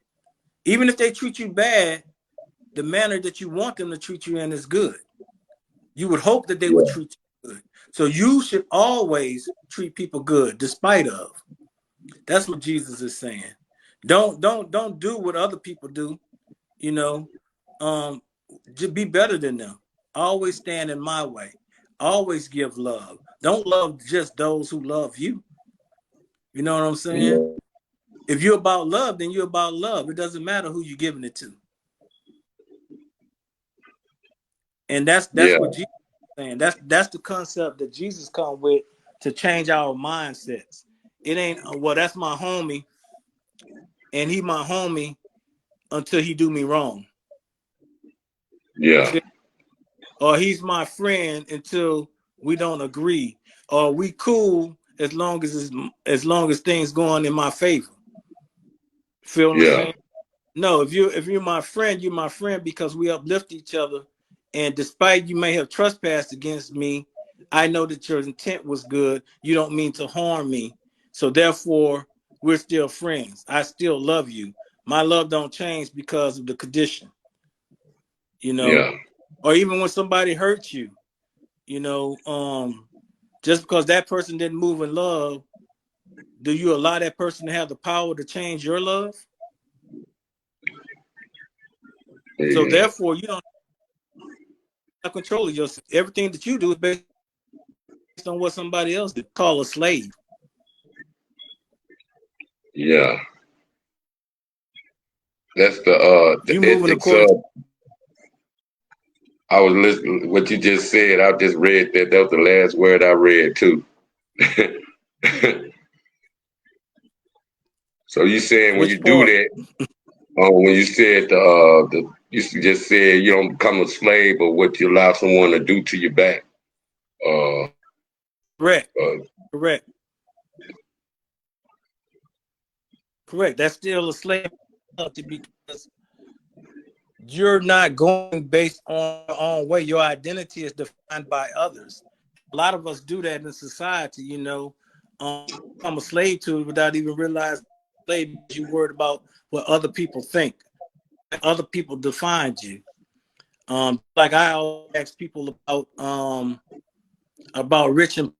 Even if they treat you bad, the manner that you want them to treat you in is good. You would hope that they would treat you good. So you should always treat people good, despite of. That's what Jesus is saying. Don't do what other people do. You know, just be better than them. Always stand in my way. Always give love. Don't love just those who love you. You know what I'm saying? Yeah. If you're about love, then you're about love. It doesn't matter who you're giving it to. And that's Yeah. what Jesus is saying. That's the concept that Jesus come with to change our mindsets. It ain't well, that's my homie, and he my homie until he do me wrong. You Yeah. feel? Or he's my friend until we don't agree. Or we cool as long as things going in my favor. Feel what I'm Yeah. saying? No, if you're my friend, you're my friend because we uplift each other. And despite you may have trespassed against me, I know that your intent was good. You don't mean to harm me. So therefore, we're still friends. I still love you. My love don't change because of the condition, you know. Yeah. Or even when somebody hurts you, you know, just because that person didn't move in love, do you allow that person to have the power to change your love? So Yeah. therefore, you don't have control of yourself. Everything that you do is based on what somebody else did. Call a slave. Yeah. That's the You moving ethics according of. to I was listening what you just said. I just read that. That was the last word I read too. So you saying when you which do part? that, when you said you just said you don't become a slave, but what you allow someone to do to your back. Uh, Correct. uh, Correct. Correct. That's still a slave because you're not going based on your own way. Your identity is defined by others. A lot of us do that in society, you know. I'm a slave to it without even realizing slave because you worried about what other people think. Other people defined you. Like I always ask people about rich and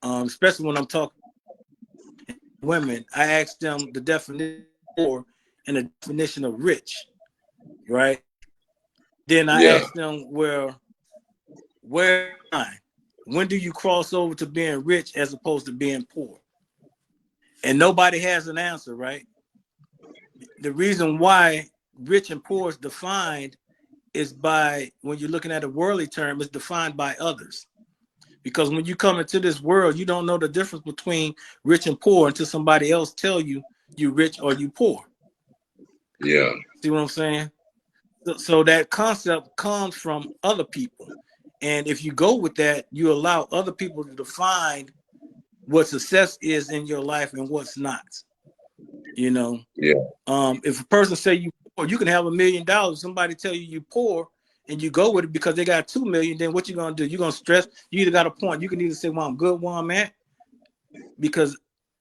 especially when I'm talking to women, I ask them the definition of poor and the definition of rich, right? Then I yeah, ask them where when do you cross over to being rich as opposed to being poor? And nobody has an answer, right? The reason why rich and poor is defined is by when you're looking at a worldly term, it's defined by others. Because when you come into this world, you don't know the difference between rich and poor until somebody else tell you you rich or you poor. yeah, See what I'm saying? So that concept comes from other people. And if you go with that, you allow other people to define what success is in your life and what's not. You know, yeah, if a person say you poor, you can have $1,000,000. Somebody tell you poor, and you go with it because they got 2 million. Then what you gonna do? You're gonna stress. You either got a point. You can either say, "Well, I'm good where I'm at because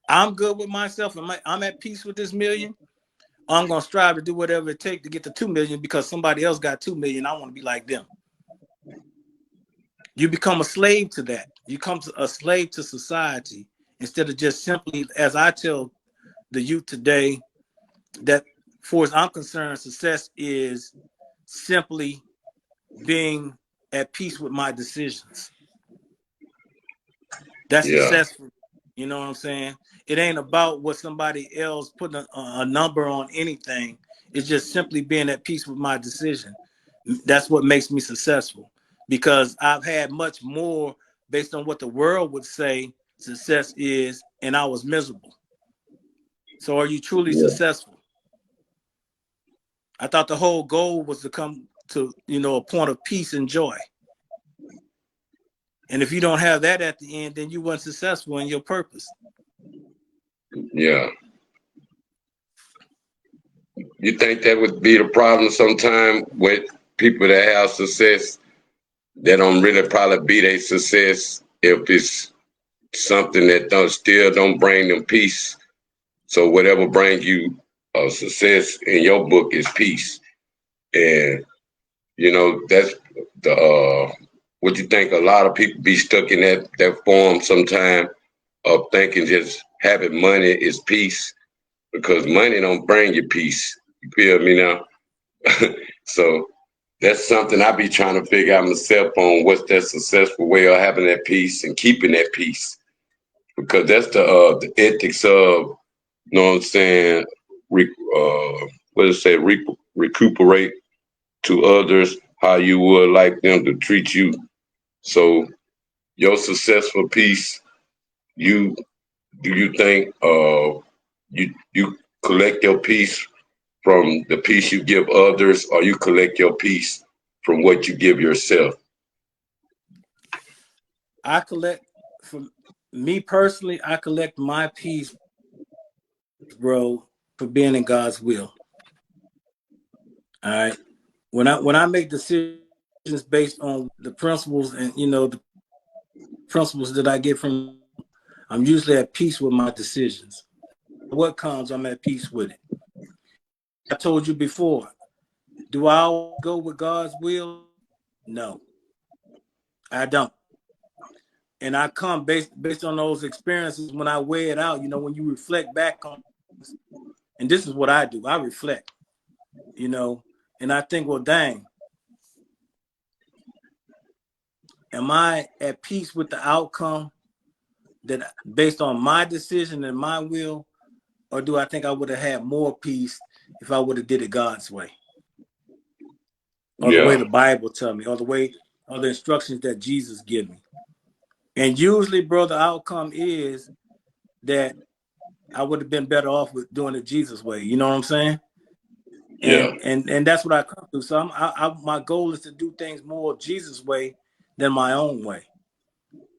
I'm good with myself and I'm at peace with this million," I'm gonna strive to do whatever it takes to get to 2 million because somebody else got 2 million. I want to be like them. You become a slave to that. You become a slave to society instead of just simply, as I tell the youth today, that for as I'm concerned, success is simply being at peace with my decisions. That's Yeah. successful. You know what I'm saying? It ain't about what somebody else putting a number on anything. It's just simply being at peace with my decision. That's what makes me successful because I've had much more based on what the world would say success is, and I was miserable. So are you truly Yeah. successful? I thought the whole goal was to come to, a point of peace and joy. And if you don't have that at the end, then you weren't successful in your purpose. Yeah. You think that would be the problem sometime with people that have success? They don't really probably be their success if it's something that still don't bring them peace. So whatever brings you success in your book is peace. And that's the what you think. A lot of people be stuck in that form sometime of thinking just having money is peace because money don't bring you peace. You feel me now? So that's something I be trying to figure out myself on. What's that successful way of having that peace and keeping that peace? Because that's the ethics of, you know what I'm saying? What does it say? Recuperate to others how you would like them to treat you. So your successful peace, you do you think you collect your peace from the peace you give others, or you collect your peace from what you give yourself? I collect, for me personally, I collect my peace, bro, for being in God's will. All right. When I make decisions based on the principles and the principles that I get from, I'm usually at peace with my decisions. What comes, I'm at peace with it. I told you before, do I always go with God's will? No, I don't. And I come based on those experiences when I weigh it out, when you reflect back on this, and this is what I do. I reflect, and I think, well, dang, am I at peace with the outcome that based on my decision and my will, or do I think I would have had more peace if I would have did it God's way, or the way Yeah, the Bible tell me, or the instructions that Jesus give me? And usually, bro, the outcome is that I would have been better off with doing it Jesus way. You know what I'm saying? yeah, And that's what I come to. So my goal is to do things more Jesus way than my own way.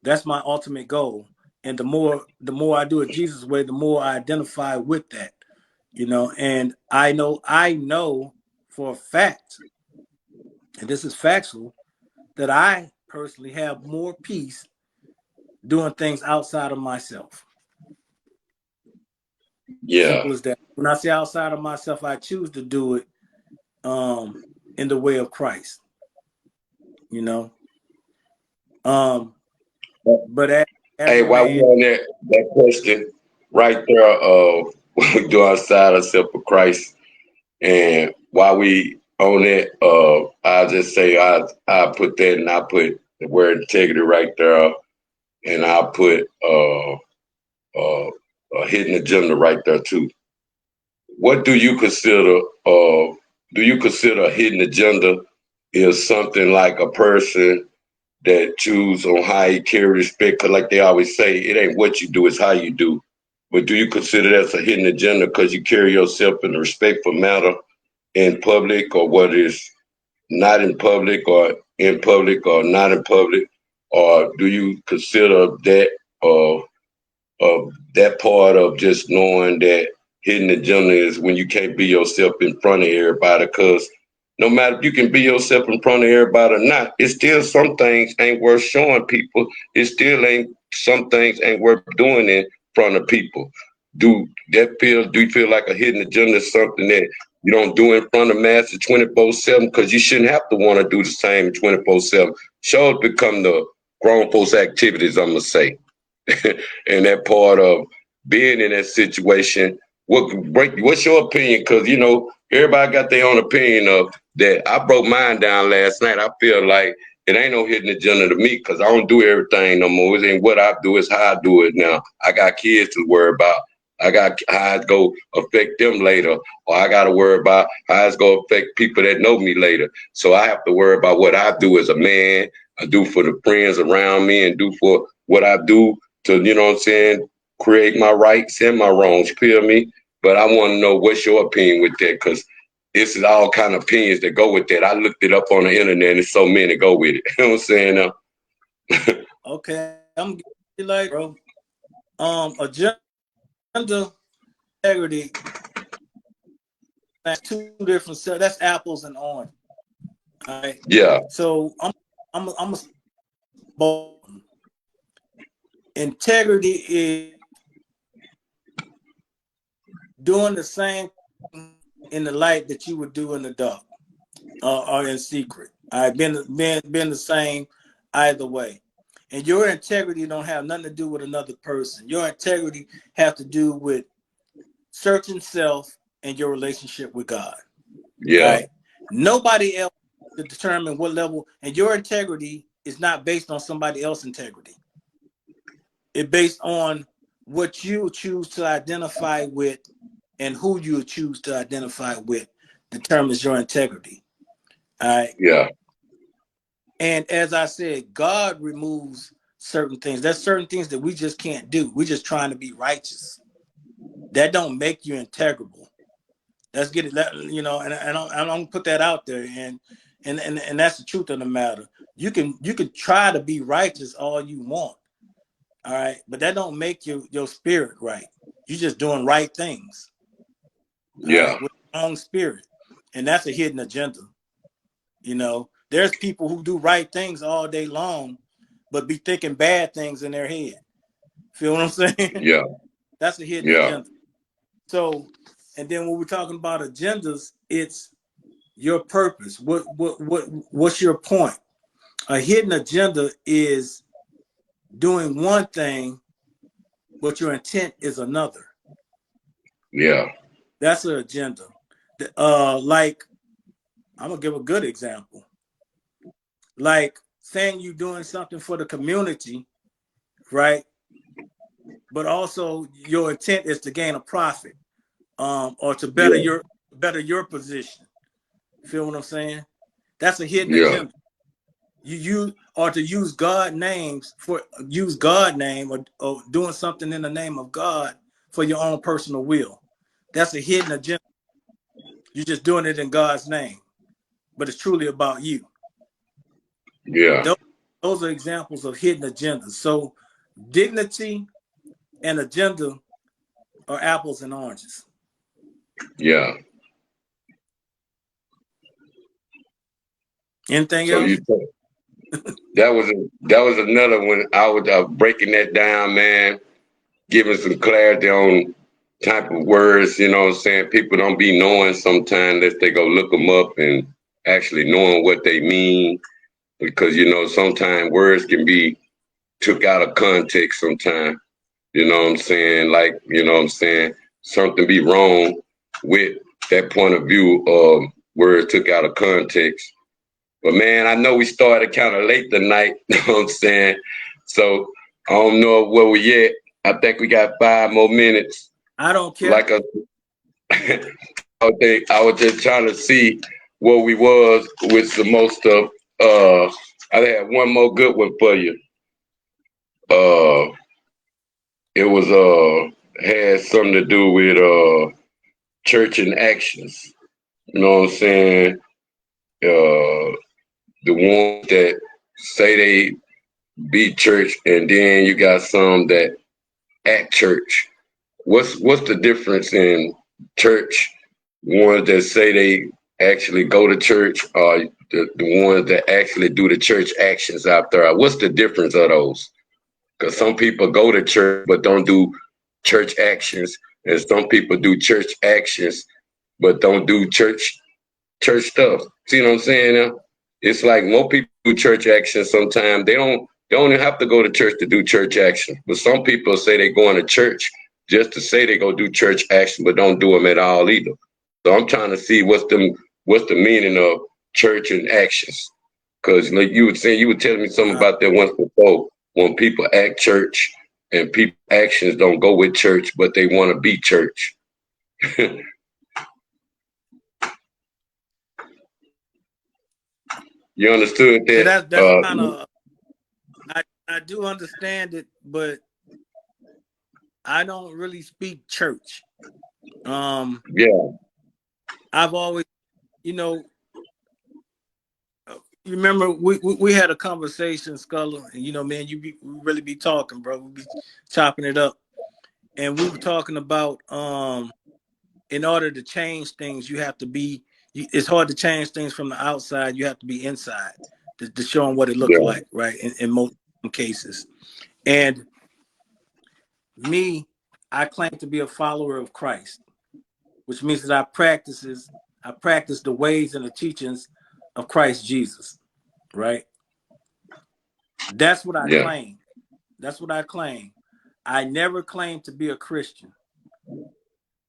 That's my ultimate goal. And the more I do it Jesus way, the more I identify with that. And I know for a fact, and this is factual, that I personally have more peace doing things outside of myself. yeah, Simple as that. When I say outside of myself, I choose to do it um in the way of Christ, you know. Um, but as Hey, a while we man, on that question right there, we do outside ourselves for Christ, and while we on it, I'll just say I put that, and I put the word integrity right there, and I put uh, a hidden agenda right there too. What do you consider? Do you consider a hidden agenda is something like a person that choose on how he carry respect? Cause like they always say, it ain't what you do, it's how you do. But do you consider that's a hidden agenda because you carry yourself in a respectful manner in public, or what is not in public, or in public, or not in public? Or do you consider that that part of just knowing that hidden agenda is when you can't be yourself in front of everybody? Because no matter if you can be yourself in front of everybody or not, it's still some things ain't worth showing people. It still ain't some things ain't worth doing in front of people. do you feel like a hidden agenda is something that you don't do in front of master 24/7? Because you shouldn't have to want to do the same 24/7. Shows become the grown folks activities, I'm gonna say. And that part of being in that situation, what's your opinion? Because everybody got their own opinion of that. I broke mine down last night. I feel like it ain't no hidden agenda to me because I don't do everything no more. It ain't what I do, it's how I do it now. I got kids to worry about. I got how it's go affect them later, or I got to worry about how it's going to affect people that know me later. So I have to worry about what I do as a man, I do for the friends around me, and do for what I do to, create my rights and my wrongs. You feel me? But I want to know what's your opinion with that, because this is all kind of opinions that go with that. I looked it up on the internet, and there's so many go with it. You know what I'm saying? Okay, I'm like, bro. Agenda, integrity. That's two different sets. That's apples and oranges. All right. Yeah. So I'm a integrity is doing the same in the light that you would do in the dark or in secret. I've been the same either way. And your integrity don't have nothing to do with another person. Your integrity have to do with searching self and your relationship with God. Yeah. Right? Nobody else to determine what level, and your integrity is not based on somebody else's integrity. It's based on what you choose to identify with, and who you choose to identify with determines your integrity. All right. Yeah. And as I said, God removes certain things. There's certain things that we just can't do. We're just trying to be righteous. That don't make you integrable. Let's get it. And I'm gonna put that out there, and that's the truth of the matter. You can try to be righteous all you want, all right, but that don't make your spirit right. You're just doing right things, all Yeah. right, with the wrong spirit, and that's a hidden agenda. There's people who do right things all day long, but be thinking bad things in their head. Feel what I'm saying? Yeah. That's a hidden Yeah. agenda. So, and then when we're talking about agendas, it's your purpose. What's your point? A hidden agenda is doing one thing, but your intent is another. Yeah. That's an agenda. Like I'm gonna give a good example. Like saying you're doing something for the community, right? But also your intent is to gain a profit, or to better Yeah. your position. Feel what I'm saying? That's a hidden Yeah. agenda. You or to use God name, or doing something in the name of God for your own personal will. That's a hidden agenda. You're just doing it in God's name, but it's truly about you. Yeah. Those are examples of hidden agendas. So dignity and agenda are apples and oranges. Yeah. Anything So else? that was another one. I was breaking that down, man, giving some clarity on type of words. You know what I'm saying? People don't be knowing sometimes that they go look them up and actually knowing what they mean, because sometimes words can be took out of context sometimes. You know what I'm saying? Like, something be wrong with that point of view of words took out of context. But man, I know we started kind of late tonight. You know what I'm saying? So I don't know where we at. I think we got 5 more minutes. I don't care. Like I was just trying to see where we was with some more stuff. I had one more good one for you. It was had something to do with church and actions. You know what I'm saying? The ones that say they be church, and then you got some that act church. What's the difference in church? Ones that say they actually go to church, or the ones that actually do the church actions out there? What's the difference of those? Because some people go to church but don't do church actions, and some people do church actions but don't do church stuff. See what I'm saying now? It's like most people do church actions sometimes. They don't even have to go to church to do church action. But some people say they going to church just to say they go do church action, but don't do them at all either. So I'm trying to see what's the meaning of church and actions. Because like you were saying, you were telling me something about that once before. When people act church and people actions don't go with church, but they want to be church. You understood Yeah, that? that's kind of, I do understand it, but I don't really speak church. Yeah, I've always, you know, you remember we had a conversation, Skulla, and man, we really be talking, bro. We be chopping it up, and we were talking about in order to change things, you have to be. It's hard to change things from the outside. You have to be inside to show them what it looks yeah, like, right? In most cases, and me, I claim to be a follower of Christ, which means that I practice the ways and the teachings of Christ Jesus, right? That's what I yeah, claim. That's what I claim. I never claim to be a Christian.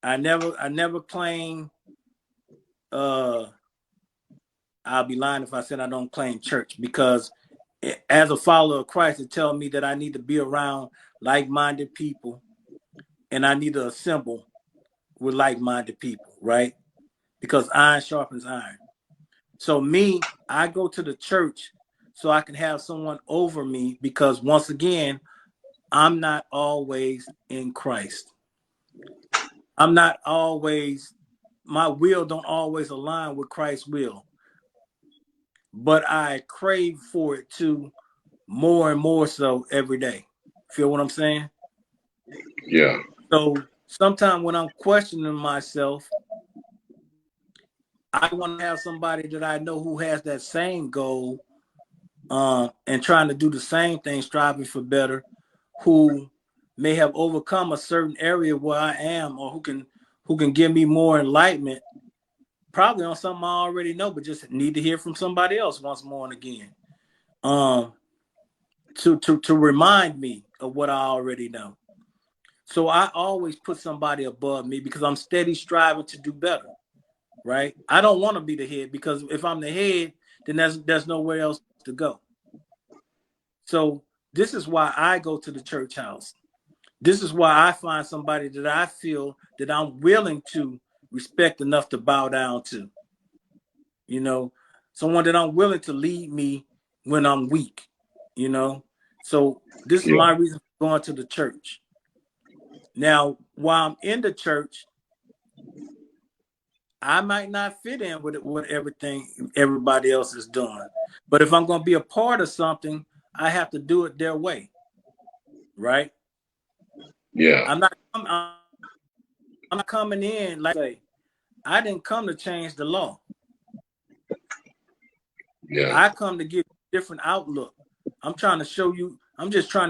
I never claim uh I'll be lying if I said I don't claim church, because as a follower of Christ, it tells me that I need to be around like-minded people and I need to assemble with like-minded people, right? Because iron sharpens iron. So me, I go to the church so I can have someone over me, because once again, I'm not always in Christ. I'm not always, my will don't always align with Christ's will, but I crave for it to more and more so every day. Feel what I'm saying? yeah, So sometimes when I'm questioning myself, I want to have somebody that I know who has that same goal, and trying to do the same thing, striving for better, who may have overcome a certain area where I am, or who can give me more enlightenment, probably on something I already know, but just need to hear from somebody else once more and again, um, to remind me of what I already know. So I always put somebody above me because I'm steady striving to do better. Right? I don't want to be the head, because if I'm the head, then there's nowhere else to go. So this is why I go to the church house. This is why I find somebody that I feel that I'm willing to respect enough to bow down to. You know, someone that I'm willing to lead me when I'm weak. You know, so this is yeah, my reason for going to the church. Now, while I'm in the church, I might not fit in with everything everybody else is doing. But if I'm going to be a part of something, I have to do it their way, right? yeah, I'm not coming in like, say, I didn't come to change the law. yeah, I come to give a different outlook. I'm just trying to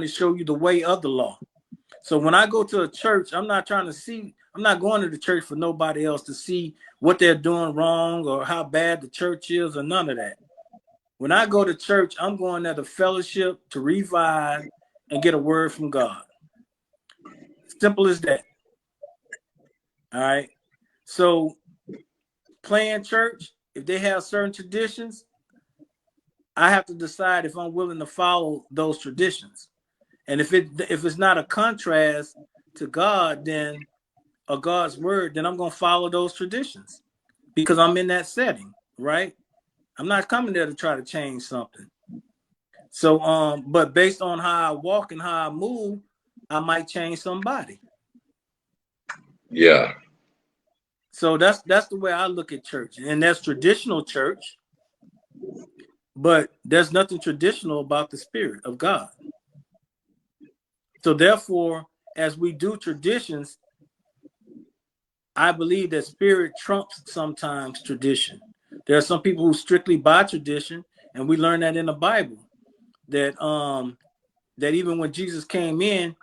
show you the way of the law. So when I go to a church, I'm not going to the church for nobody else to see what they're doing wrong or how bad the church is or none of that. When I go to church, I'm going there to fellowship, to revive, and get a word from God. Simple as that. All right. So playing church, if they have certain traditions, I have to decide if I'm willing to follow those traditions. And if it's not a contrast to God, then or God's word, then I'm gonna follow those traditions because I'm in that setting, right? I'm not coming there to try to change something. So but based on how I walk and how I move, I might change somebody. yeah, So that's the way I look at church. And that's traditional church, but there's nothing traditional about the spirit of God. So therefore, as we do traditions, I believe that spirit trumps sometimes tradition. There are some people who strictly by tradition, and we learn that in the Bible, that that even when Jesus came in,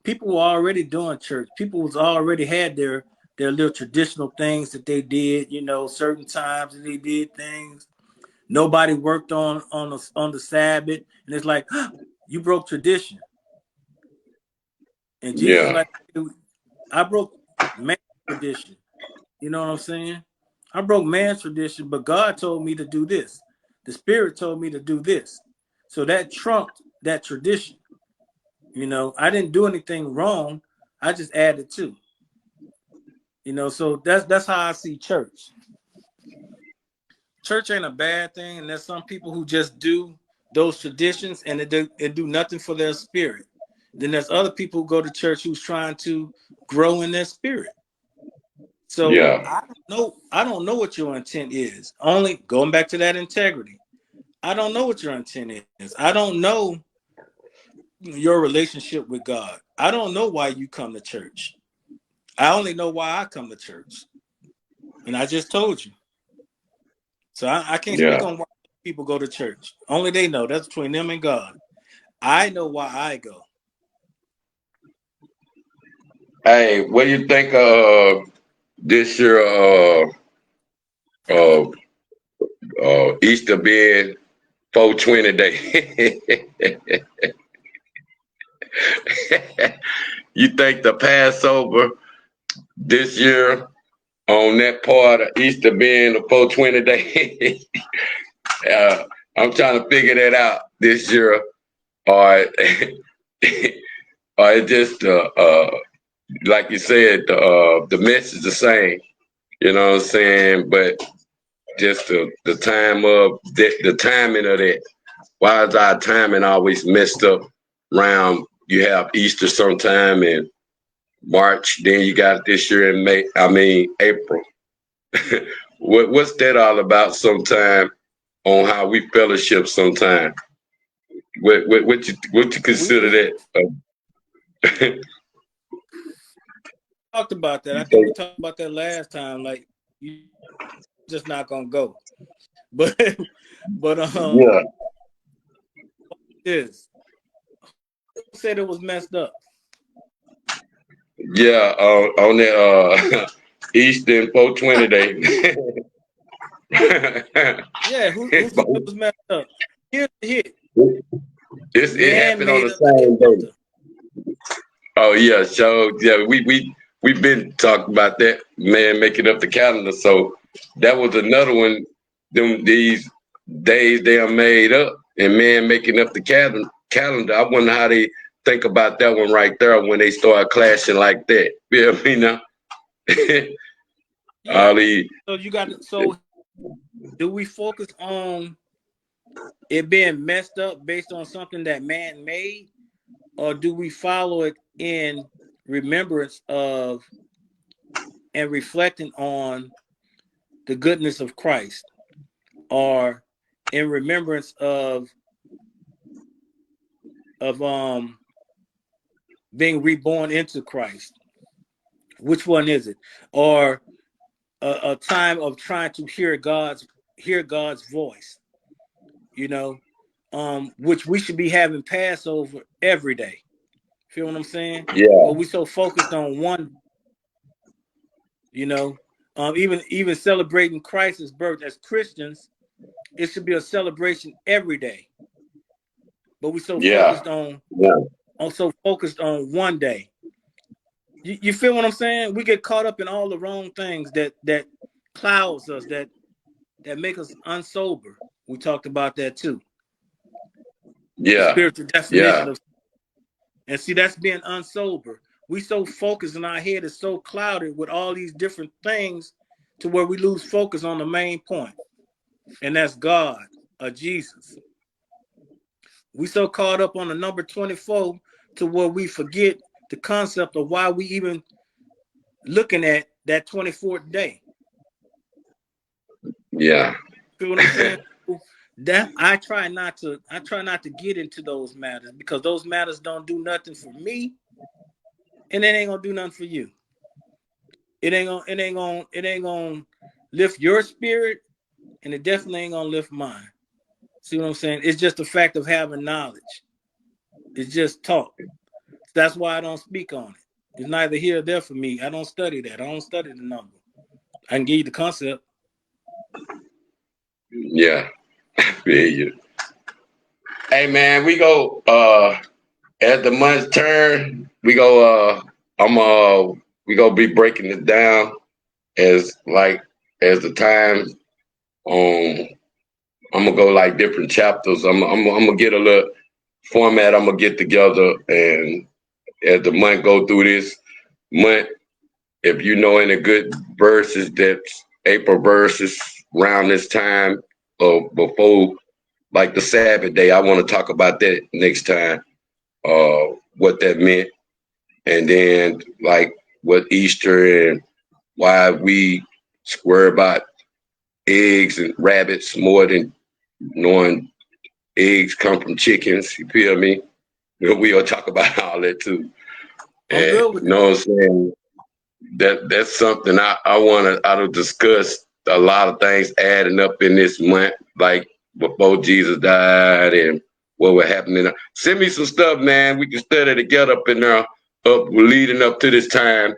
people were already doing church. People was already had their little traditional things that they did. You know, certain times that they did things. Nobody worked on the Sabbath, and it's like you broke tradition. And Jesus, Yeah. like, I broke man's tradition. You know what I'm saying? I broke man's tradition, but God told me to do this. The Spirit told me to do this. So that trumped that tradition. You know, I didn't do anything wrong. I just added to. You know, so that's how I see church. Church ain't a bad thing, and there's some people who just do those traditions and it do nothing for their spirit. Then there's other people who go to church who's trying to grow in their spirit. So Yeah. I don't know what your intent is. Only going back to that integrity. I don't know what your intent is. I don't know your relationship with God. I don't know why you come to church. I only know why I come to church. And I just told you. So I can't speak Yeah. on why people go to church. Only they know. That's between them and God. I know why I go. Hey, what do you think this year uh Easter being 420 day? You think the Passover this year on that part of Easter being the 420 day? uh, I'm trying to figure that out this year, or or it just like you said, the message the same. You know what I'm saying? But just the time of the timing of that. Why is our timing always messed up? Around you have Easter sometime in March, then you got this year in May. I mean April. What's that all about? Sometime on how we fellowship. Sometime. What you consider We that? talked about that. I You think we think, talked about that last time. Like you just not gonna go. But but yeah, this who said it was messed up? yeah. On that Eastern 420 day. Yeah, who said it was messed up? Here's the hit. It Man happened on made the up the same day. calendar. Oh yeah, so yeah, we've been talking about that man making up the calendar. So that was another one. These days they are made up, and man making up the calendar. I wonder how they think about that one right there when they start clashing like that. You know what I mean? Now? Yeah. All these, So you got it. So do we focus on it being messed up based on something that man made, or do we follow it in remembrance of and reflecting on the goodness of Christ, or in remembrance of being reborn into Christ? Which one is it? Or a time of trying to hear God's voice, you know, which we should be having Passover every day. Feel what I'm saying? yeah, But we so focused on one, you know, even celebrating Christ's birth as Christians, it should be a celebration every day. But we so yeah, focused on yeah, also focused on one day. You feel what I'm saying? We get caught up in all the wrong things that clouds us, that make us unsober. We talked about that too. The yeah, spiritual definition yeah, of, and see, that's being unsober. We so focused in our head is so clouded with all these different things to where we lose focus on the main point, and that's God or Jesus. We so caught up on the number 24 to where we forget the concept of why we even looking at that 24th day. yeah, Feel what I'm saying? That I try not to get into those matters because those matters don't do nothing for me, and it ain't gonna do nothing for you. It ain't gonna lift your spirit, and it definitely ain't gonna lift mine. See what I'm saying? It's just a fact of having knowledge. It's just talk. That's why I don't speak on it. It's neither here or there for me. I don't study that. I don't study the number. I can give you the concept. Yeah, feel you. Hey man, we go as the month's turn, we go I'm we gonna be breaking it down as like as the time um I'm gonna go like different chapters. I'm gonna get a little format I'm gonna get together, and as the month go through this month, if you know any good verses that's April verses around this time or before like the Sabbath day, I want to talk about that next time, what that meant, and then like what Easter and why we swear about eggs and rabbits more than knowing eggs come from chickens. You feel me? We'll talk about all that too. I'm And good you with know that. what I'm saying? That's something I want to discuss a lot of things adding up in this month, like before Jesus died and what was happening. Send me some stuff, man. We can study together up in there, up leading up to this time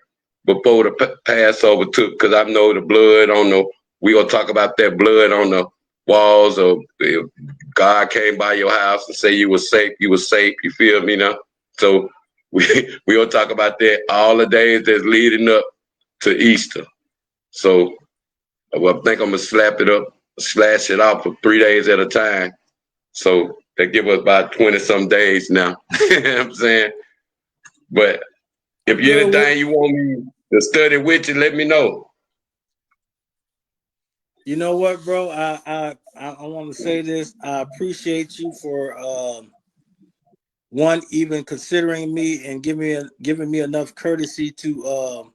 before the Passover took, because I know the blood on the. We gonna talk about that blood on the walls of if God came by your house and say you were safe, you were safe. You feel me now? So we gonna talk about that all the days that's leading up to Easter. So I think I'm gonna slash it off for 3 days at a time. So that give us about 20 some days now. You know what I'm saying? But if I'm you good with it. anything you want me to study with you, let me know. You know what, bro? I want to say this. I appreciate you for one, even considering me and giving me enough courtesy to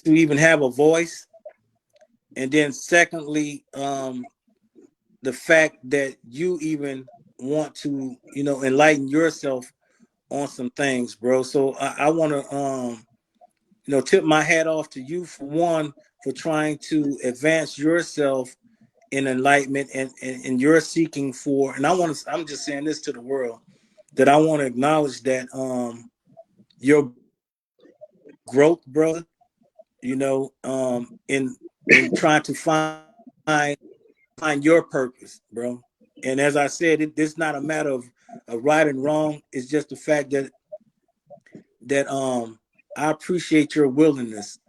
even have a voice. And then secondly, the fact that you even want to, enlighten yourself on some things, bro. So I want to tip my hat off to you for one, for trying to advance yourself in enlightenment, and you're seeking for, and I'm just saying this to the world, that I want to acknowledge that your growth, brother, in trying to find your purpose, bro. And as I said, it's not a matter of right and wrong. It's just the fact that I appreciate your willingness,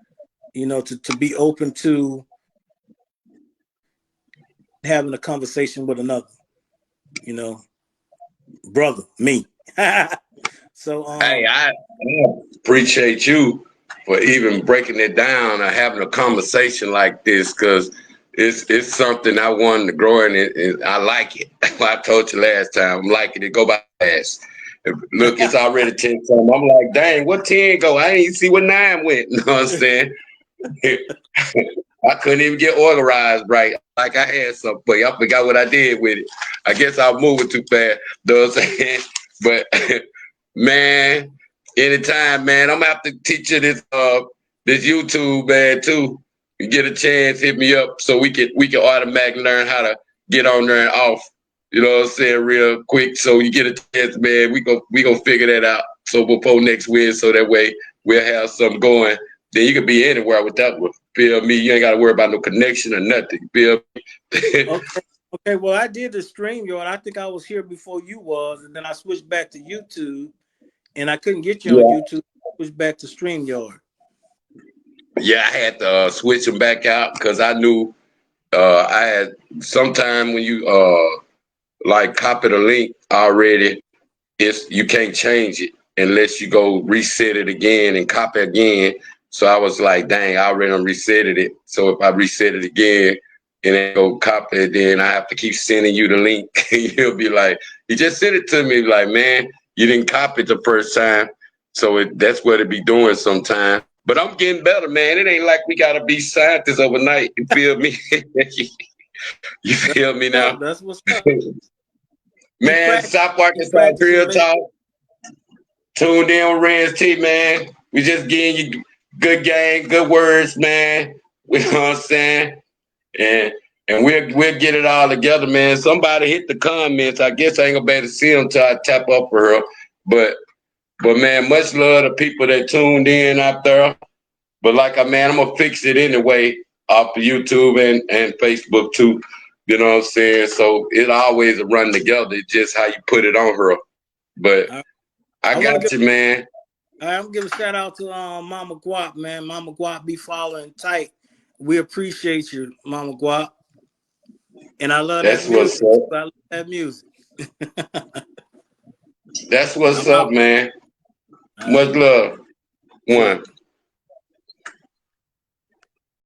to be open to having a conversation with another, you know, brother, me. So Hey, I appreciate you for even breaking it down or having a conversation like this, because it's something I wanted to grow in it, and I like it. I told you last time, I'm liking it. Go by fast. Look, it's already 10 something. I'm like, dang, what 10 go? I ain't see what 9 went. You know what I'm saying? I couldn't even get organized right. Like I had something, but I forgot what I did with it. I guess I was moving too fast. You know what I'm saying? But man, anytime, man, I'm gonna have to teach you this YouTube, man, too. You get a chance, hit me up so we can automatically learn how to get on there and off. You know what I'm saying, real quick. So you get a chance, man. We gonna figure that out. So before next week, so that way we'll have something going. Then you can be anywhere with that one. Feel me? You ain't gotta worry about no connection or nothing. Feel me? okay, okay. Well, I did the stream, yo, and I think I was here before you was, and then I switched back to YouTube, and I couldn't get you on Yeah. YouTube. I switched back to StreamYard. Yeah, I had to switch them back out because I knew I had sometime when you like copy the link already, it's you can't change it unless you go reset it again and copy again. So I was like, dang, I already resetted it. So if I reset it again and then go copy it, then I have to keep sending you the link. You'll be like, you just sent it to me. Like, man, you didn't copy it the first time. So that's what it be doing sometimes. But I'm getting better, man. It ain't like we gotta be scientists overnight. You feel me? You That's feel me what's now? up. That's what's up. Man, stop Keep watching Talk practicing, Real make. Talk. Tuned in with Renz Tee, man. We just getting you good game, good words, man. You know what I'm saying? And we'll get it all together, man. Somebody hit the comments. I guess I ain't gonna be able to see them till I tap up for her. But But man, much love to people that tuned in out there. But like I'm gonna fix it anyway off of YouTube and Facebook too. You know what I'm saying? So it always run together. It's just how you put it on her. But I got you, man. I'm gonna give a shout out to Mama Guap, man. Mama Guap be following tight. We appreciate you, Mama Guap. And I love That's that music. what's up. I love that music. That's what's up, man. All Much right. love. One.